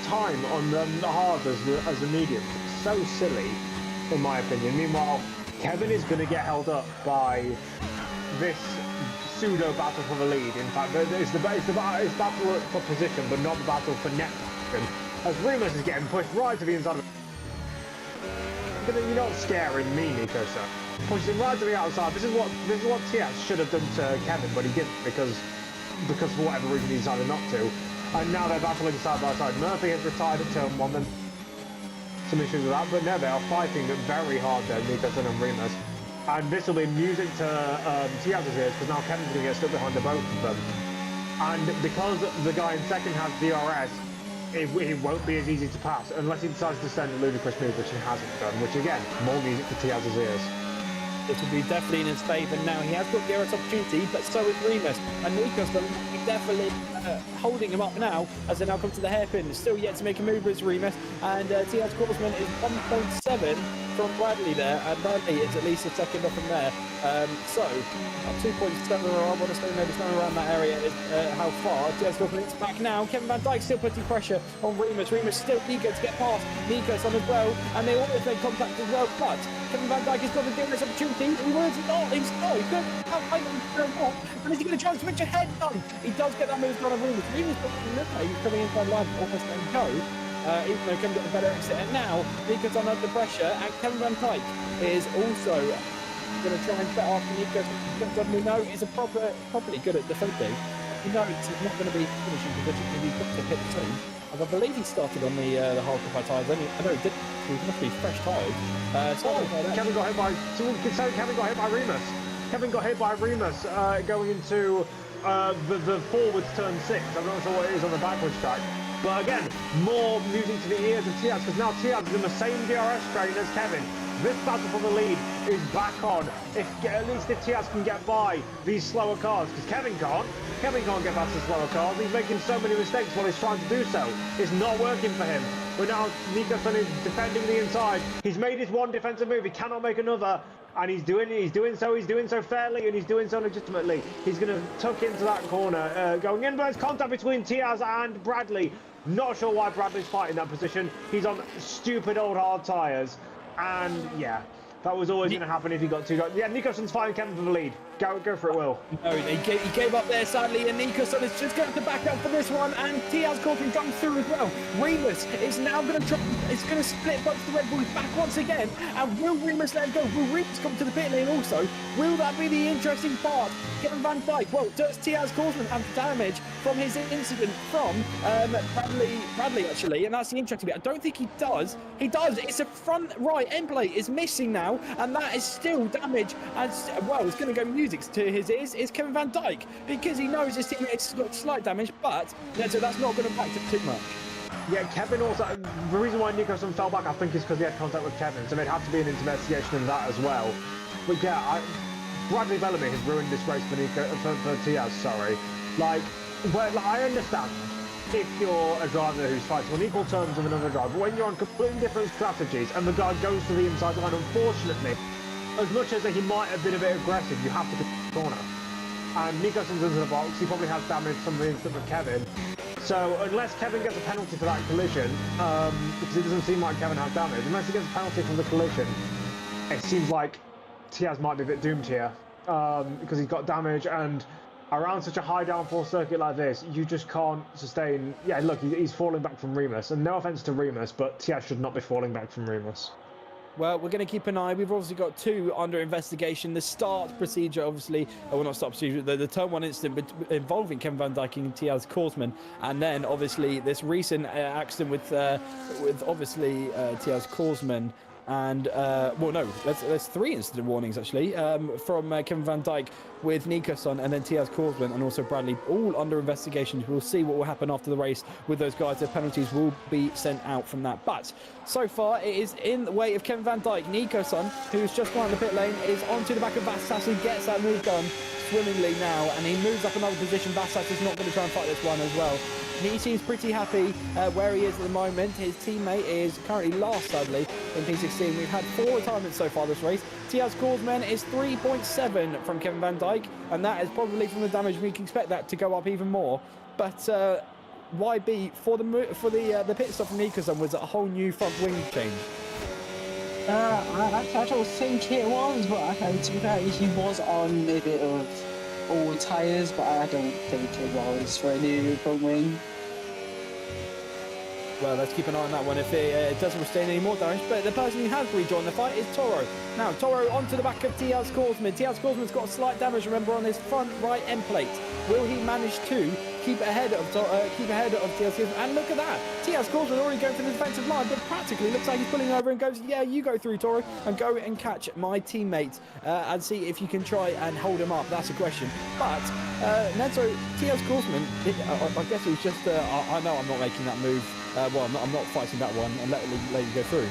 time on the hard as the medium. It's so silly, in my opinion. Meanwhile, Kevin is going to get held up by this pseudo battle for the lead. In fact, it's battle for position, but not the battle for net position. As Remus is getting pushed right to the inside of. You're not scaring me, Nico-san. Pushes him right to the outside. This is what Tiaz should have done to Kevin, but he didn't because for whatever reason he decided not to. And now they're battling side by side. Murphy has retired at turn 1. Then some issues with that, but now they are fighting very hard there, Nico-san and Remus. And this will be music to Tiaz's ears because now Kevin's going to get stuck behind the both of them. And because the guy in second has DRS, it won't be as easy to pass unless he decides to send a ludicrous move, which he hasn't done, which again, more music to Tiaz's ears. This will be definitely in his favour now. He has got the DRS opportunity, but so is Remus. And Nico's definitely holding him up now as they now come to the hairpin. Still yet to make a move as Remus. And Tiaz Korsman is 1.7 from Bradley there. And Bradley is at least a second off from there. So, 2.7 I want to say maybe somewhere around that area is how far. Tiaz Korsman is back now. Kevin Van Dijk still putting pressure on Remus. Remus still eager to get past Nico's on as well. And they always make contact as well. But Kevin Van Dijk has got the DRS opportunity. He was not. He's not. He's going to outfight him for a walk. And is he going to try and switch ahead? No. He does get that move done on Remus. Remus he's coming inside line, almost letting go. Even though he can get a better exit. And now Nico's under pressure, and Kevin Van Dijk is also going to try and set off Nico. We know he's properly good at defending. We know it's not going to be finishing position. He's got to hit soon. As I believe he started on the hard qualified tyres. I know he didn't. He must be fresh tyres. Kevin got hit by. Someone could say Kevin got hit by Remus. Kevin got hit by Remus going into the forwards turn 6. I'm not sure what it is on the backwards track. But again, more music to the ears of Tiaz, because now Tiaz is in the same DRS strain as Kevin. This battle for the lead is back on. At least if Tiaz can get by these slower cars, because Kevin can't. Kevin can't get past the slower cars. He's making so many mistakes while he's trying to do so. It's not working for him. But now Nicholson is defending the inside. He's made his one defensive move. He cannot make another. And he's doing so fairly, and he's doing so legitimately. He's going to tuck into that corner, going in. There's contact between Tiaz and Bradley. Not sure why Bradley's fighting that position. He's on stupid old hard tyres. And yeah, that was always going to happen if he got two guys. Yeah, Nicholson's fighting Kevin for the lead. Go for it, Will. No, he gave up there, sadly, and Nicholson is just going to back up for this one, and Tiaz Corbin comes through as well. Remus is now going to try, it's going to split both the Red Bulls back once again, and will Remus let him go? Will Remus come to the pit lane also? Will that be the interesting part? Kevin Van Dijk, well, does Tiaz Corbin have damage from his incident from Bradley, actually, and that's the interesting bit. I don't think he does. He does. It's a front right end plate is missing now, and that is still damage, and well, it's going to go music to his ears is Kevin Van Dijk, because he knows his teammate's got slight damage, but so that's not going to impact it too much. Yeah, Kevin also, the reason why Nicholson fell back, I think, is because he had contact with Kevin, so there'd have to be an investigation in that as well. But yeah, Bradley Bellamy has ruined this race for Tiaz, sorry. Like, I understand if you're a driver who's fighting on equal terms with another driver, but when you're on completely different strategies and the guy goes to the inside line, unfortunately, as much as he might have been a bit aggressive, you have to get the corner. And Nicholson's into the box, he probably has damage from the incident with Kevin. So unless Kevin gets a penalty for that collision, because it doesn't seem like Kevin has damage, unless he gets a penalty from the collision, it seems like Tiaz might be a bit doomed here, because he's got damage, and around such a high downforce circuit like this, you just can't sustain. Yeah, look, he's falling back from Remus, and no offense to Remus, but Tiaz should not be falling back from Remus. Well, we're going to keep an eye. We've obviously got two under investigation. The start procedure, obviously, well, not start procedure, the turn one incident involving Kevin Van Dijk and Tiaz Korsman, and then obviously this recent accident with obviously Tiaz Korsman. And well, no, there's three incident warnings actually from Kevin Van Dijk with Nicholson, and then Tiaz Korsman and also Bradley, all under investigation. We'll see what will happen after the race with those guys. The penalties will be sent out from that. But so far, it is in the way of Kevin Van Dijk. Nicholson, who's just gone on the pit lane, is onto the back of Vassas and gets that move done swimmingly now, and he moves up another position. Vassas is not going to try and fight this one as well. He seems pretty happy where he is at the moment. His teammate is currently last, sadly, in P16. We've had 4 retirements so far this race. Tiaz Korsman is 3.7 from Kevin Van Dijk, and that is probably from the damage. We can expect that to go up even more. But YB, for the pit stop from Nicholson was a whole new front wing change. I don't think it was, but to be fair, he was on a bit of old tyres, but I don't think it was for a new front wing. Well, let's keep an eye on that one if it doesn't sustain any more damage. But the person who has rejoined the fight is Toro. Now, Toro onto the back of Tiaz Korsman. Tiaz Korsman's got slight damage, remember, on his front right end plate. Will he manage to keep ahead of Tiaz Korsman? And look at that. Tiaz Korsman already going for the defensive line, but practically looks like he's pulling over and goes, yeah, you go through, Toro, and go and catch my teammate and see if you can try and hold him up. That's a question. But Neto, Tiaz Korsman, I guess it was just, I know I'm not making that move. Well, I'm not fighting that one and let you go through.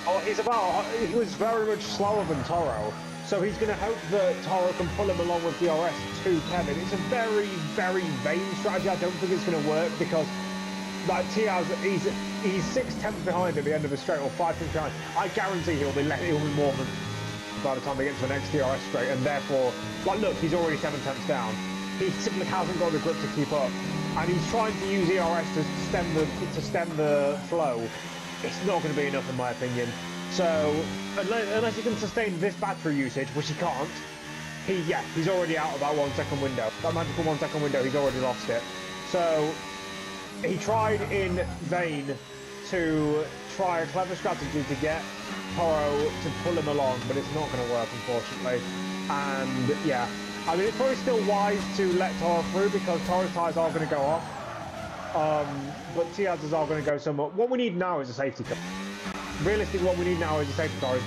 Oh, he was very much slower than Toro, so he's going to hope that Toro can pull him along with DRS to Kevin. It's a very, very vain strategy. I don't think it's going to work because, like, Tiaz, he's 6 tenths behind at the end of the straight, or 5 tenths behind. I guarantee he'll be more than by the time they get to the next DRS straight, and therefore, like, look, he's already 7 tenths down. He simply hasn't got the grip to keep up. And he's trying to use ERS to stem the flow. It's not going to be enough, in my opinion. So unless he can sustain this battery usage, which he can't, he's already out of that 1 second window. That magical 1 second window, he's already lost it. So he tried in vain to try a clever strategy to get Toro to pull him along, but it's not going to work, unfortunately. And yeah. I mean, it's probably still wise to let Toro through because Toro's tyres are going to go off. But Tiaz's are going to go somewhere. What we need now is a safety car. Realistically, what we need now is a safety car.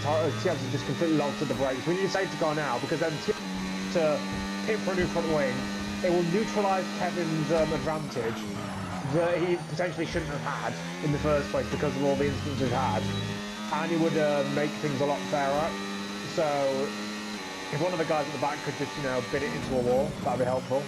Tiaz is just completely locked to the brakes. We need a safety car now because then to pit for a new front wing, it will neutralise Kevin's advantage that he potentially shouldn't have had in the first place because of all the incidents he's had. And it would make things a lot fairer. So if one of the guys at the back could just, bid it into a wall, that'd be helpful.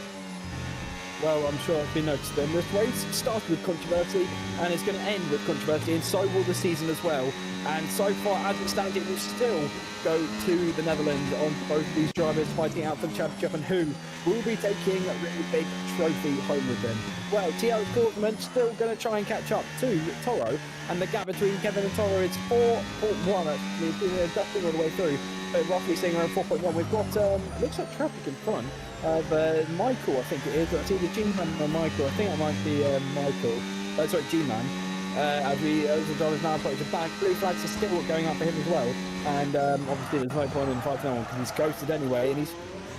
well, I'm sure it's been noticed then. This race started with controversy and it's going to end with controversy, and so will the season as well. And so far, as it stands, it will still go to the Netherlands on both of these drivers fighting out for the championship, and who will be taking a really big trophy home with them. Well, TL Korsman still going to try and catch up to Toro, and the gap between Kevin and Toro is 4.1 actually. It's been adjusting all the way through, but roughly seeing around 4.1. We've got, looks like traffic in front of Michael, I think it is. It's either G-Man or Michael. I think it might be Michael. Sorry, G-Man. As the drivers now approach the back, blue flags are still going up for him as well. And obviously there's no point in fighting on because he's ghosted anyway, and he's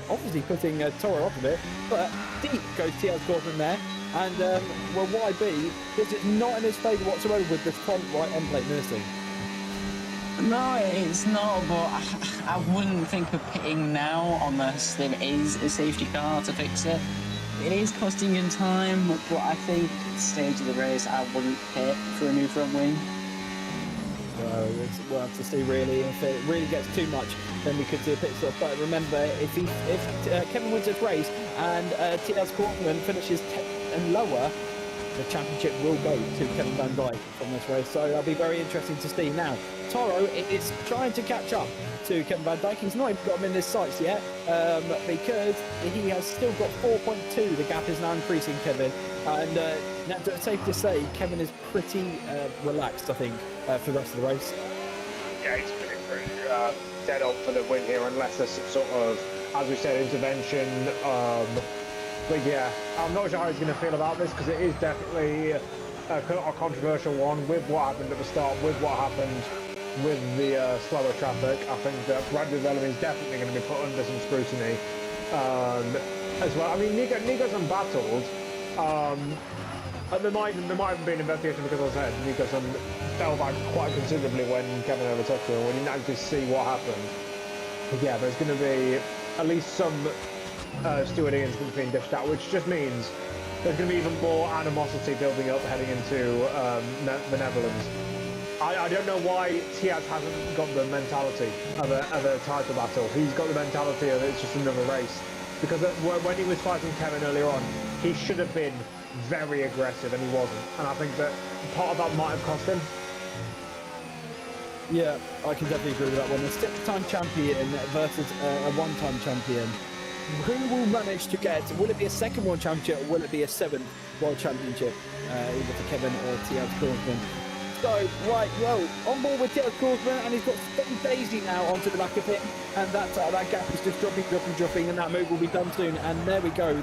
obviously putting Toro off a bit. But deep goes TL Corbin there. And well, YB, this is not in his favour whatsoever with this front right end plate missing. No, it's not, but I wouldn't think of pitting now unless there is a safety car to fix it. It is costing him time, but I think at the stage of the race, I wouldn't pit for a new front wing. Well, we'll have to see really. If it really gets too much, then we could do a pit stop. But remember, if Kevin wins this race and TL's Cortman finishes 10th and lower, the championship will go to Kevin Van Dijk from this race. So that'll be very interesting to see. Now, Toro is trying to catch up to Kevin Van Dijk. He's not even got him in his sights yet because he has still got 4.2. The gap is now increasing, Kevin. And now it's safe to say Kevin is pretty relaxed, I think, for the rest of the race. Yeah, he's pretty dead on for the win here, unless there's some sort of, as we said, intervention. But yeah, I'm not sure how he's going to feel about this because it is definitely a controversial one with what happened at the start, with what happened with the slower traffic. I think that Bradley Bellamy is definitely going to be put under some scrutiny as well. I mean, Nico's unbattled. And there might have been an investigation because, as I said, Nico's fell back quite considerably when Kevin overtook him. We didn't actually see what happened. But yeah, there's going to be at least some stewarding incidents being dished out, which just means there's going to be even more animosity building up heading into the Netherlands. I don't know why Tiaz hasn't got the mentality of a title battle. He's got the mentality of it's just another race. Because when he was fighting Kevin earlier on, he should have been very aggressive and he wasn't. And I think that part of that might have cost him. Yeah, I can definitely agree with that one. A six-time champion versus a one-time champion. Who will manage to get, will it be a second world championship or will it be a seventh world championship? Either for Kevin or Tiaz Korsman. So, right, well, on board with Tiaz Korsman, and he's got Stone Daisy now onto the back of him, and that gap is just dropping, and that move will be done soon. And there we go.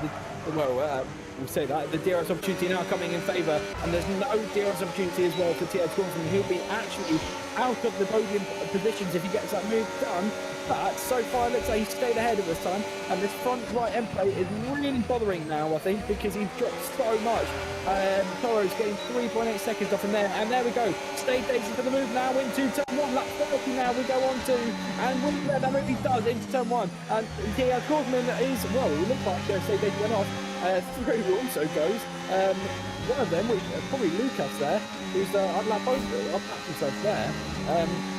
We'll say that the DRS opportunity now coming in favour, and there's no DRS opportunity as well for Tiaz Korsman. He'll be actually out of the podium positions if he gets that move done. But so far, it looks like he's stayed ahead of this time, and this front right end plate is really bothering now, I think, because he's dropped so much. Toro's getting 3.8 seconds off him there, and there we go. Stay Daisy for the move now into turn 1. Lap 30 now we go on to, and that move he does into turn 1. And Tiaz Korsman is, well, it looks like Stay Daisy went off. Through also goes one of them, which probably Lucas there, who's unpacked himself there.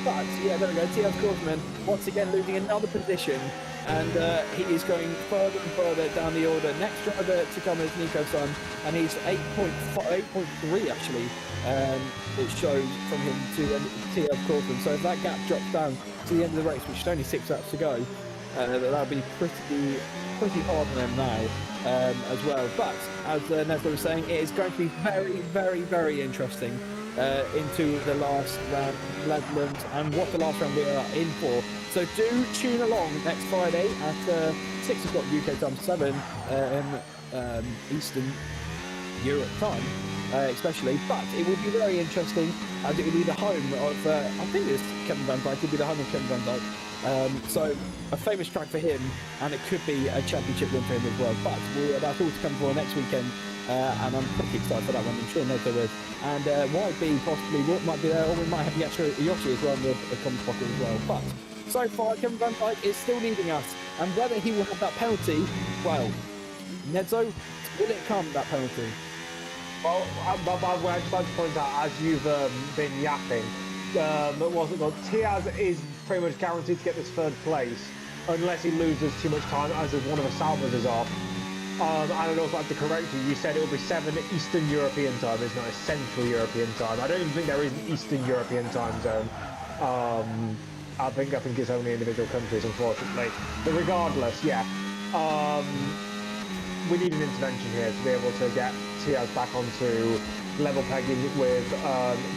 But yeah, there we go. Tiaz Korsman once again losing another position, and he is going further and further down the order. Next driver to come is Nico Sun, and he's 8.3 actually. It shows from him to Tiaz Korsman. So if that gap drops down to the end of the race, which is only 6 laps to go, that'll be pretty hard on them now. As well, but as Nestor was saying, it is going to be very, very, very interesting into the last round, Netherlands, and what the last round we are in for. So do tune along next Friday at 6 o'clock UK time, 7 in Eastern Europe time, especially. But it will be very interesting as it will be the home of, I think it's Kevin Van Dijk. It will be the home of Kevin Van Dijk. So a famous track for him, and it could be a championship win for him as well. But that's all to come for next weekend, and I'm pretty excited for that one. I'm sure Neto is. And YB possibly might be there, or we might have Yoshi as well in the comment pocket as well. But so far, Kevin Van Dijk is still leading us, and whether he will have that penalty, well, Nedzo, will it come, that penalty? Well, by the way, I'd just like to point out, as you've been yapping, Tiaz is pretty much guaranteed to get this third place unless he loses too much time, as if one of the Salvas is off. And I'd also like to correct you. You said it will be 7 Eastern European time. It's not a Central European time. I don't even think there is an Eastern European time zone. I think it's only individual countries, unfortunately. But regardless, yeah. We need an intervention here to be able to get Tiaz back onto level pegging with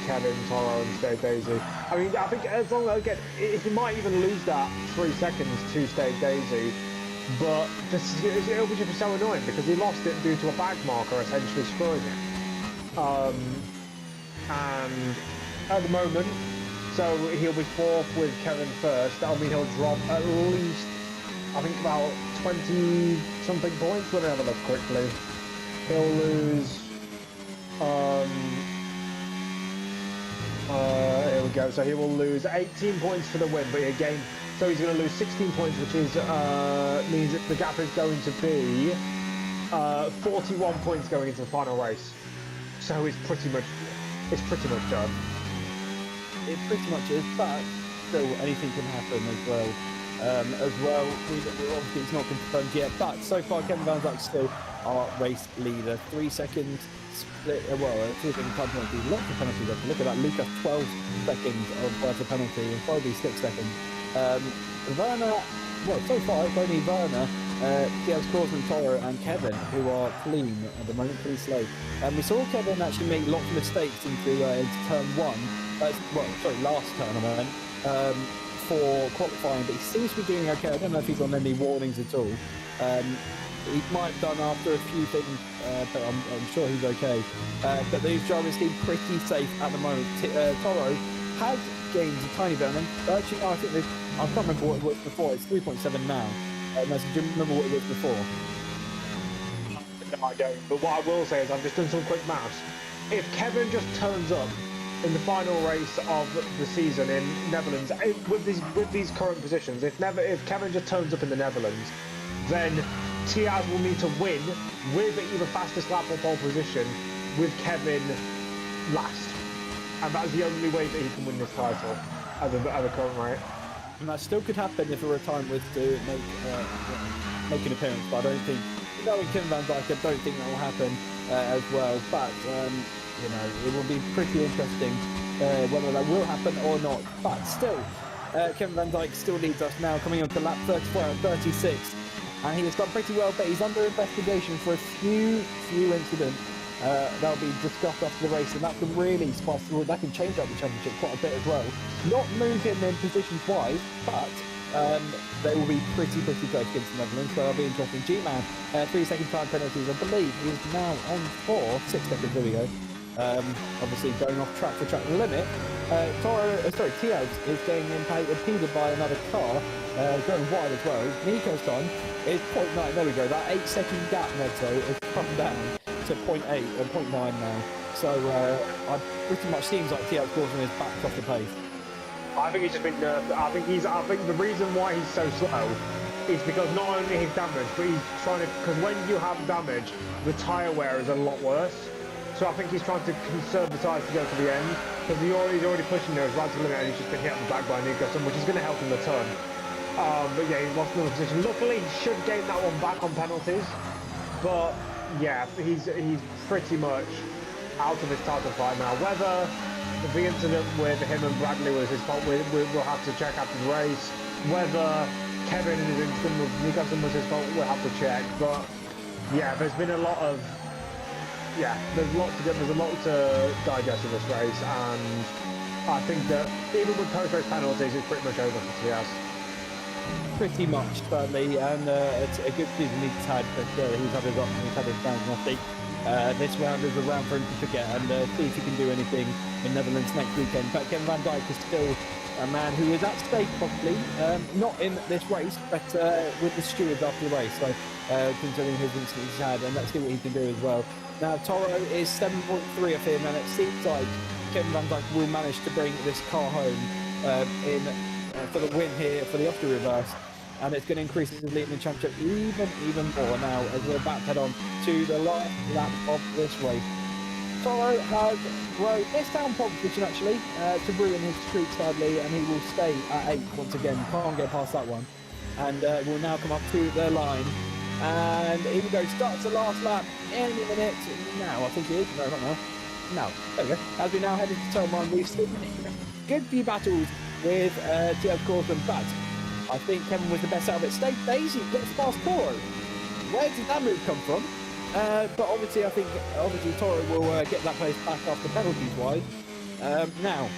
Kevin, Toro, and Stage Daisy. I mean, I think as long as, again, if he might even lose that 3 seconds to Stage Daisy, but it'll just be so annoying because he lost it due to a back marker essentially screwing it. And at the moment, so he'll be 4th with Kevin first. That'll mean he'll drop at least, I think, about 20-something points. Let me have a look quickly. He'll lose... here we go. So he will lose 18 points for the win, but again, so he's going to lose 16 points, which is means that the gap is going to be 41 points going into the final race. So it's pretty much done. It pretty much is, but still anything can happen as well. Obviously it's not confirmed yet, but so far Kevin Van Dyke still our race leader. 3 seconds split, 3 second time penalty, lots of penalties. Look at that, Lucas 12 seconds of the penalty and Foley 6 seconds. Werner, so far it's only Werner, Tiaz, Korsman, Toro and Kevin who are clean at the moment, pretty slow. And we saw Kevin actually make lots of mistakes into turn 1, last turn I meant, for qualifying, but he seems to be doing okay. I don't know if he's on any warnings at all. He might have done after a few things, but I'm sure he's okay. But these drivers seem pretty safe at the moment. Toro has gained a tiny bit on them. Actually, I think I can't remember what it was before. It's 3.7 now. Do you remember what it was before? No, I don't. But what I will say is I've just done some quick maths. If Kevin just turns up in the final race of the season in Netherlands with these current positions, if Kevin just turns up in the Netherlands, then Tiaz will need to win with either fastest lap or pole position with Kevin last, and that's the only way that he can win this title at the current rate. And that still could happen if a time was to make an appearance, but I don't think, knowing Kevin Van Dyke, I don't think that will happen as well. But it will be pretty interesting whether that will happen or not. But still, Kevin Van Dyke still leads us now, coming on to lap 34 and 36. And he has done pretty well, but he's under investigation for a few incidents that'll be discussed after the race, and that can really spice the that can change up the championship quite a bit as well. Not move him in positions-wise, but they will be pretty close against the Netherlands, so that'll be interesting. G-Man, 3 second time penalties, I believe he is now on for 6 seconds, there we go. Obviously going off track for track limit. Tiaz is getting impeded by another car, going wide as well. Nico's time is 0.9, there we go, that 8 second gap Neto has come down to 0.8 or 0.9 now. So it pretty much seems like Tiaz Korsman is backed off the pace. I think he's just been nerfed. I think the reason why he's so slow is because not only he's damaged, but he's trying to, because when you have damage, the tyre wear is a lot worse. So I think he's trying to conserve the tyres to go to the end, because he's already pushing those right to the limit, and he's just been hit on the back by Nicholson, which is going to help him a ton. But yeah, he's lost another position. Luckily, he should gain that one back on penalties. But yeah, he's pretty much out of his title fight now. Whether the incident with him and Bradley was his fault, we'll have to check after the race. Whether Kevin and his incident with Nicholson was his fault, we'll have to check. But yeah, there's been a lot of there's a lot to digest in this race, and I think that even with post-race penalties, it's pretty much over for Tiaz. Pretty much, certainly, and it's a good season he's had, but he's had his rounds, and I think this round is a round for him to forget and see if he can do anything in Netherlands next weekend. But Kevin Van Dyke is still a man who is at stake, possibly, not in this race, but with the stewards after the race, so considering his incident he's had, and let's see what he can do as well. Now, Toro is 7.3 of him, and it seems like Kevin Van Dyke will manage to bring this car home for the win here for the Austria reverse, and it's going to increase his lead in the championship even more now as we're about to head on to the last lap of this race. Toro has missed down pole position actually to ruin his streak sadly, and he will stay at 8th once again. Can't get past that one, and will now come up to the line. And here we go. Starts the last lap any minute now. I think it is. No, not now. No. There we go. As we now head into turn one, we've seen good few battles with TL Corson, but I think Kevin was the best out of it. State Daisy gets past Toro. Where did that move come from? But obviously, I think Toro will get that place back after penalties wise. Now,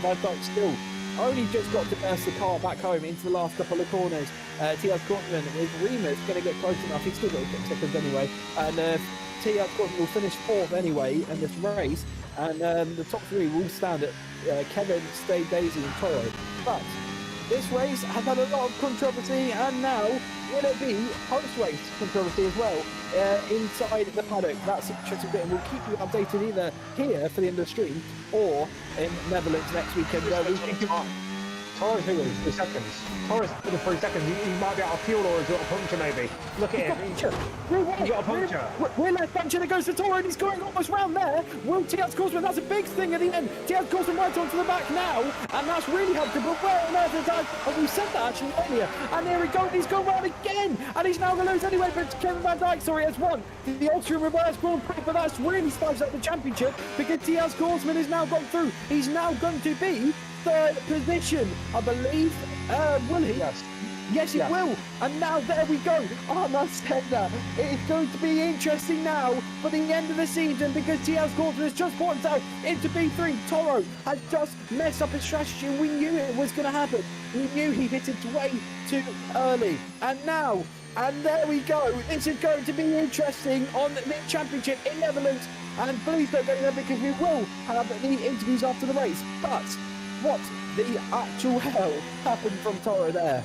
Van Dijk still only just got to burst the car back home into the last couple of corners. TL Corson with Remus going to get close enough. He's still got 6 seconds anyway. And TL Corson will finish 4th anyway in this race. And the top 3 will stand at Kevin, Stay Daisy and Toro. But this race has had a lot of controversy, and now will it be post-race controversy as well inside the paddock? That's an interesting bit, and we'll keep you updated either here for the end of the stream or in Netherlands next weekend. Torres figures 3 seconds. Torres for the 3 seconds. He might be out of fuel or he's got a puncture maybe. Look at him. He's got a puncture. We're left puncture that goes to Toro, and he's going almost round there. Will Tiaz Korsman? That's a big thing at the end. Tiaz Korsman right onto the back now, and that's really helped him. But where on earth is that? Oh, we said that actually earlier. And there we go. He's gone round again, and he's now going to lose anyway. But Kevin Van Dijk, sorry, has won the Austria Reverse Grand Prix. But that's really spiced up the championship because Tiaz Korsman has now gone through. He's now going to be 3rd position, I believe. Will he? Yes, he will. And now there we go. I said that. It's going to be interesting now for the end of the season because Tiaz Korsman has just pointed out into B3. Toro has just messed up his strategy, and we knew it was going to happen. We knew he hit it way too early. And now, and there we go. This is going to be interesting on the championship in Netherlands. And please don't go there because we will have the interviews after the race. But what the actual hell happened from Toro there?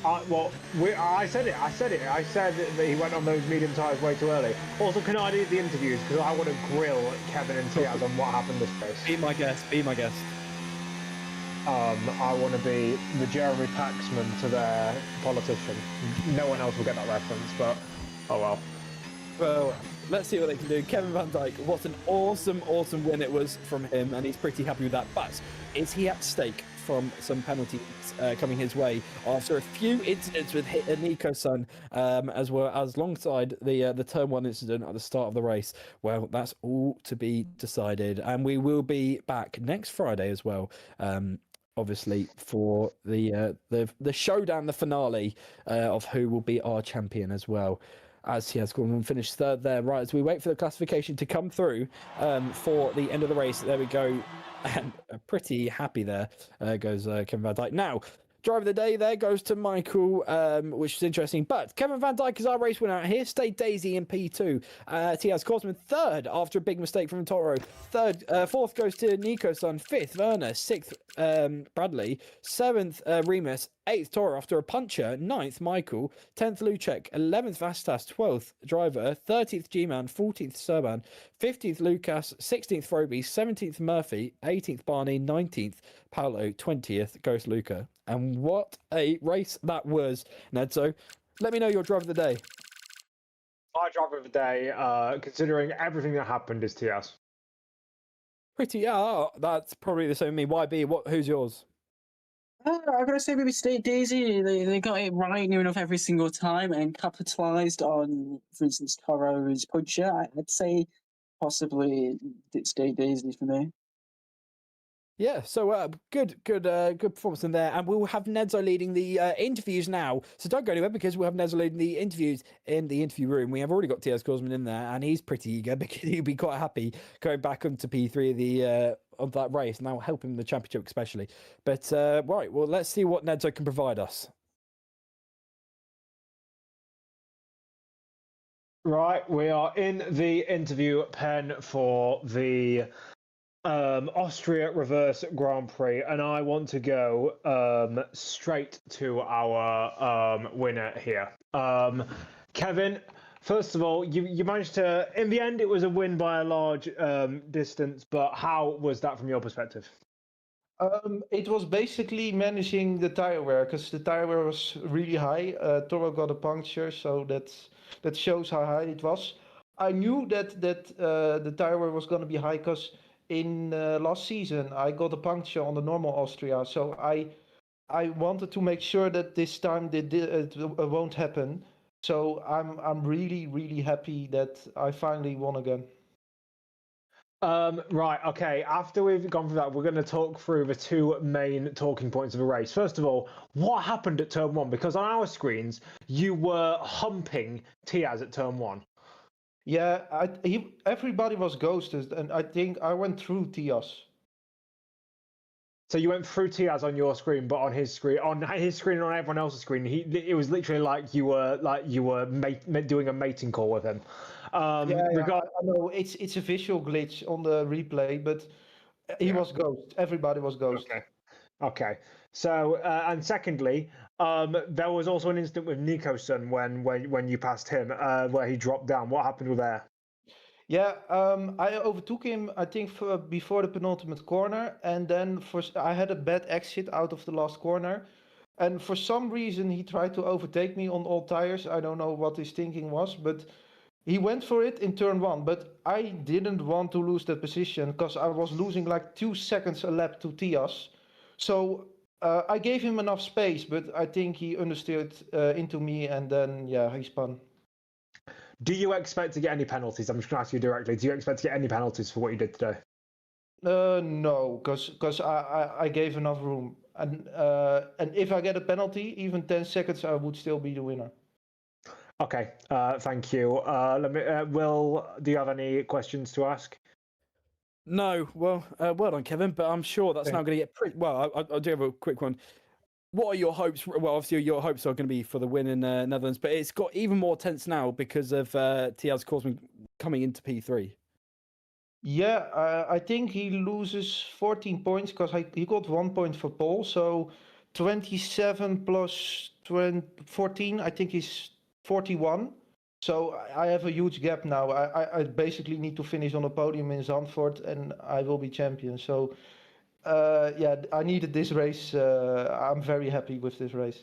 I said it. I said that he went on those medium tyres way too early. Also, can I do the interviews? Because I want to grill Kevin and Tiaz on what happened this race. Be my guest. Be my guest. I want to be the Jeremy Paxman to their politician. No one else will get that reference, but oh well. Well, let's see what they can do. Kevin Van Dijk, what an awesome win it was from him, and he's pretty happy with that. But is he at stake from some penalties coming his way after a few incidents with Nico-san, as well as alongside the turn 1 incident at the start of the race? Well, that's all to be decided, and we will be back next Friday as well. Obviously, for the showdown, the finale of who will be our champion as well. As he has gone and finished 3rd there, right as we wait for the classification to come through for the end of the race. There we go, and pretty happy there goes Kevin Van Dijk. Now, driver of the day there goes to Michael, which is interesting. But Kevin Van Dijk is our race winner out here. Stayed Daisy in P2. Tiaz Korsman 3rd after a big mistake from Toro. 4th goes to Nico-san. 5th Werner. 6th Bradley. 7th Remus. 8th Toro after a puncher. 9th Michael. 10th Lucek. 11th Vastas. 12th driver. 13th G-Man. 14th Serban. 15th Lucas. 16th Froby. 17th Murphy. 18th Barney. 19th Paolo. 20th Ghost Luca. And what a race that was, Nedzo. Let me know your driver of the day. My driver of the day, considering everything that happened, is Tiaz. That's probably the same as me. YB, who's yours? I'm going to say maybe State Daisy. They got it right near enough every single time and capitalised on, for instance, Toro's puncher. I'd say possibly State Daisy for me. Yeah, so good performance in there, and we'll have Nedzo leading the interviews now. So don't go anywhere because we'll have Nedzo leading the interviews in the interview room. We have already got Tiaz Korsman in there, and he's pretty eager because he'll be quite happy going back onto P3 of that race, and that will help him in the championship especially. But right, well, let's see what Nedzo can provide us. Right, we are in the interview pen for the Austria Reverse Grand Prix, and I want to go straight to our winner here. Kevin, first of all, you managed to, in the end, it was a win by a large distance, but how was that from your perspective? It was basically managing the tire wear because the tire wear was really high. Toro got a puncture, so that shows how high it was. I knew that the tire wear was going to be high because in last season I got a puncture on the normal Austria, so I wanted to make sure that this time it won't happen. So I'm really, really happy that I finally won again. Right, okay. After we've gone through that, we're going to talk through the two main talking points of a race. First of all, what happened at turn one? Because on our screens, you were humping Tiaz at turn one. Yeah, everybody was ghosted, and I think I went through Tias. So you went through Tiaz on your screen, but on his screen, and on everyone else's screen, it was literally like you were doing a mating call with him. Yeah, I know it's a visual glitch on the replay, but he was ghost. Everybody was ghost. Okay. So, and secondly, there was also an incident with Nico's son when you passed him, where he dropped down. What happened with there? Yeah, I overtook him, I think, before the penultimate corner, and then I had a bad exit out of the last corner, and for some reason he tried to overtake me on all tires. I don't know what his thinking was, but he went for it in turn one. But I didn't want to lose that position because I was losing like 2 seconds a lap to Tias, so I gave him enough space, but I think he understeered into me, and then yeah, he spun. Do you expect to get any penalties? I'm just going to ask you directly. Do you expect to get any penalties for what you did today? No, because I gave enough room, and if I get a penalty, even 10 seconds, I would still be the winner. Okay, thank you. Will, do you have any questions to ask? No, well done, Kevin. But I'm sure that's now going to get pretty. Well, I do have a quick one. What are your hopes? Well, obviously your hopes are going to be for the win in Netherlands, but it's got even more tense now because of Tiaz Korsman coming into P3. Yeah, I think he loses 14 points because he got 1 point for pole, so 27 plus 14, I think he's 41. So I have a huge gap now. I basically need to finish on a podium in Zandvoort, and I will be champion. So yeah, I needed this race. I'm very happy with this race.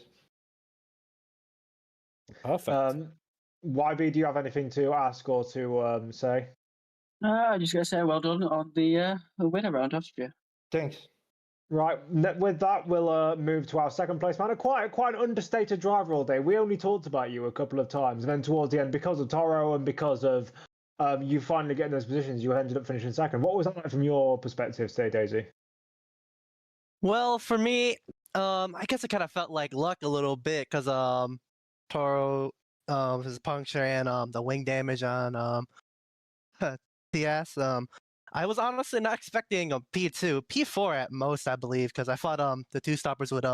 Perfect. YB, do you have anything to ask or to say? I just gotta say well done on the win around Austria. Thanks. Right, with that, we'll move to our second place man. Quite an understated driver all day. We only talked about you a couple of times, and then towards the end, because of Toro and because of you finally getting those positions, you ended up finishing second. What was that like from your perspective today, Daisy? Well, for me, I guess it kind of felt like luck a little bit because Toro, his puncture and the wing damage on TS. I was honestly not expecting a P2, P4 at most, I believe, because I thought the two stoppers would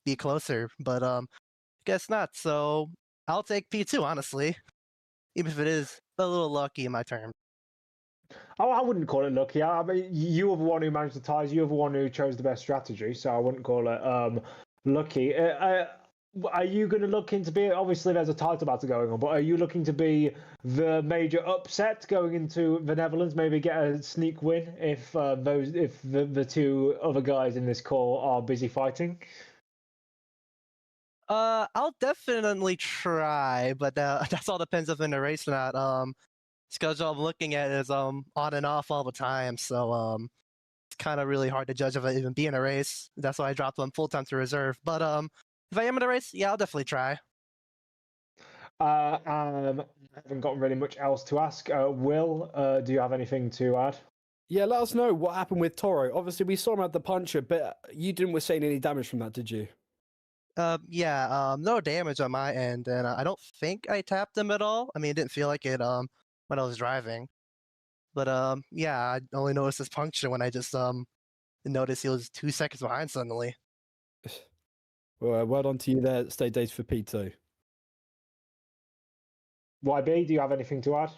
be closer, but guess not. So I'll take P2 honestly, even if it is a little lucky in my terms. Oh, I wouldn't call it lucky. I mean, you were the one who managed the tyres. You were the one who chose the best strategy, so I wouldn't call it lucky. Are you going to look into be? Obviously, there's a title battle going on, but are you looking to be the major upset going into the Netherlands? Maybe get a sneak win if the two other guys in this call are busy fighting. I'll definitely try, but that's all depends if in the race or not. Schedule I'm looking at is on and off all the time, so it's kind of really hard to judge if I even be in a race. That's why I dropped them full time to reserve. But if I am in a race, yeah, I'll definitely try. I haven't got really much else to ask. Will, do you have anything to add? Yeah, let us know what happened with Toro. Obviously, we saw him at the puncher, but you didn't sustain any damage from that, did you? Yeah, no damage on my end, and I don't think I tapped him at all. I mean, it didn't feel like it when I was driving. But yeah, I only noticed this puncture when I just noticed he was 2 seconds behind suddenly. Well done to you there. Stay days for P2. YB, do you have anything to add?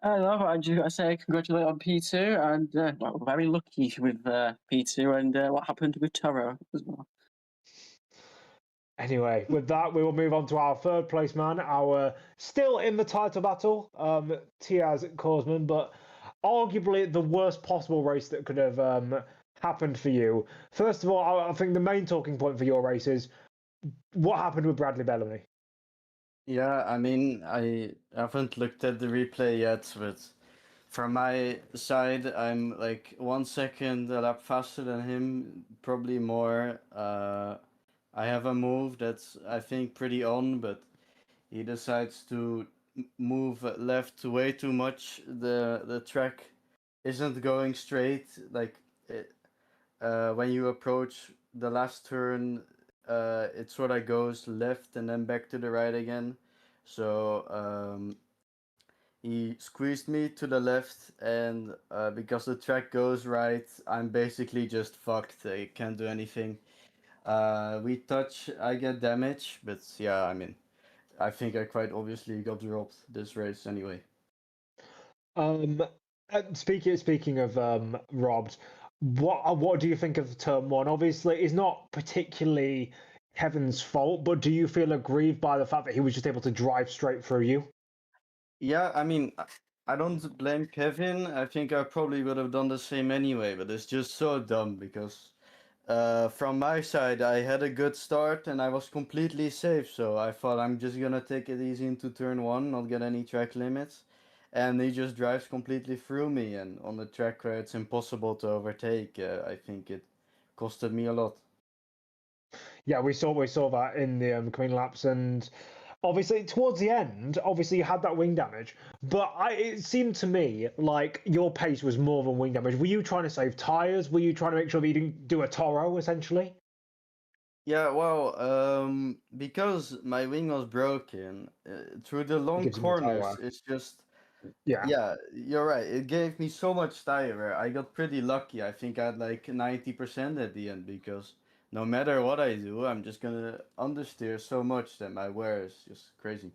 No, I just gotta say congratulate on P2 and well, very lucky with P2 and what happened with Toro as well. Anyway, with that, we will move on to our third place man, our still in the title battle, Tiaz Korsman, but arguably the worst possible race that could have happened for you. First of all, I think the main talking point for your race is what happened with Bradley Bellamy. Yeah, I mean, I haven't looked at the replay yet, but from my side, I'm like 1 second a lap faster than him, probably more. I have a move that's, I think, pretty on, but he decides to move left way too much. The track isn't going straight. Like when you approach the last turn, it sort of goes left and then back to the right again. So he squeezed me to the left, and because the track goes right, I'm basically just fucked. I can't do anything. We touch, I get damage, but yeah, I mean, I think I quite obviously got dropped this race anyway. Speaking of robbed, what do you think of turn one? Obviously, it's not particularly Kevin's fault, but do you feel aggrieved by the fact that he was just able to drive straight through you? Yeah, I mean, I don't blame Kevin. I think I probably would have done the same anyway, but it's just so dumb because from my side, I had a good start and I was completely safe. So I thought I'm just gonna take it easy into turn one, not get any track limits. And he just drives completely through me. And on the track where it's impossible to overtake, I think it costed me a lot. Yeah, we saw that in the coming laps, and obviously towards the end, obviously you had that wing damage, but it seemed to me like your pace was more than wing damage. Were you trying to save tires? Were you trying to make sure that you didn't do a Toro essentially? Yeah, well, because my wing was broken, through the long Gives you more tire corners, wear. it's just. Yeah. Yeah, you're right. It gave me so much tire wear. I got pretty lucky. I think I had like 90% at the end because no matter what I do, I'm just gonna understeer so much that my wear is just crazy.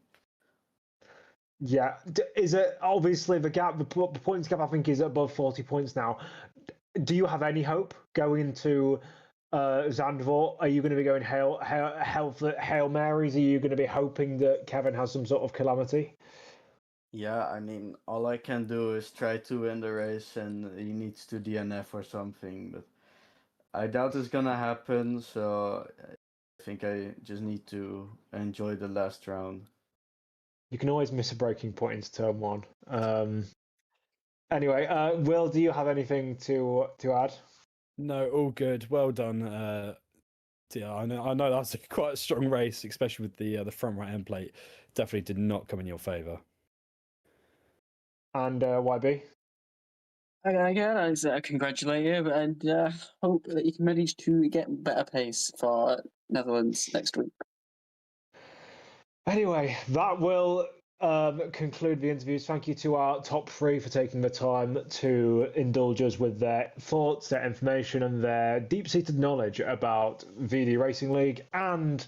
Yeah, is it obviously the gap? The points gap I think is above 40 points now. Do you have any hope going into Zandvoort? Are you going to be going Hail Marys? Are you going to be hoping that Kevin has some sort of calamity? Yeah, I mean, all I can do is try to win the race and he needs to DNF or something, but I doubt it's gonna happen, so I think I just need to enjoy the last round. You can always miss a breaking point into turn one. Anyway, Will, do you have anything to add? No, all good. Well done. Yeah, I know that's quite a strong race, especially with the front right end plate. Definitely did not come in your favour. And YB? Again, I congratulate you and hope that you can manage to get better pace for Netherlands next week. Anyway, that will conclude the interviews. Thank you to our top three for taking the time to indulge us with their thoughts, their information, and their deep-seated knowledge about VD Racing League and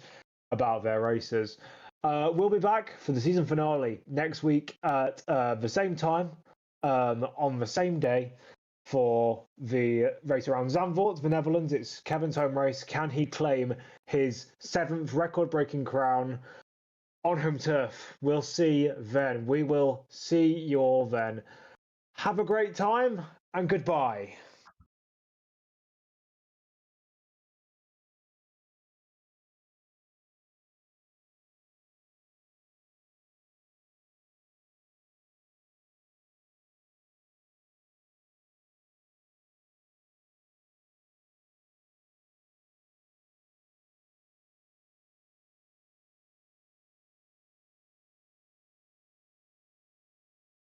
about their races. We'll be back for the season finale next week at the same time, on the same day, for the race around Zandvoort, the Netherlands. It's Kevin's home race. Can he claim his 7th record-breaking crown on home turf? We'll see then. We will see you all then. Have a great time and goodbye.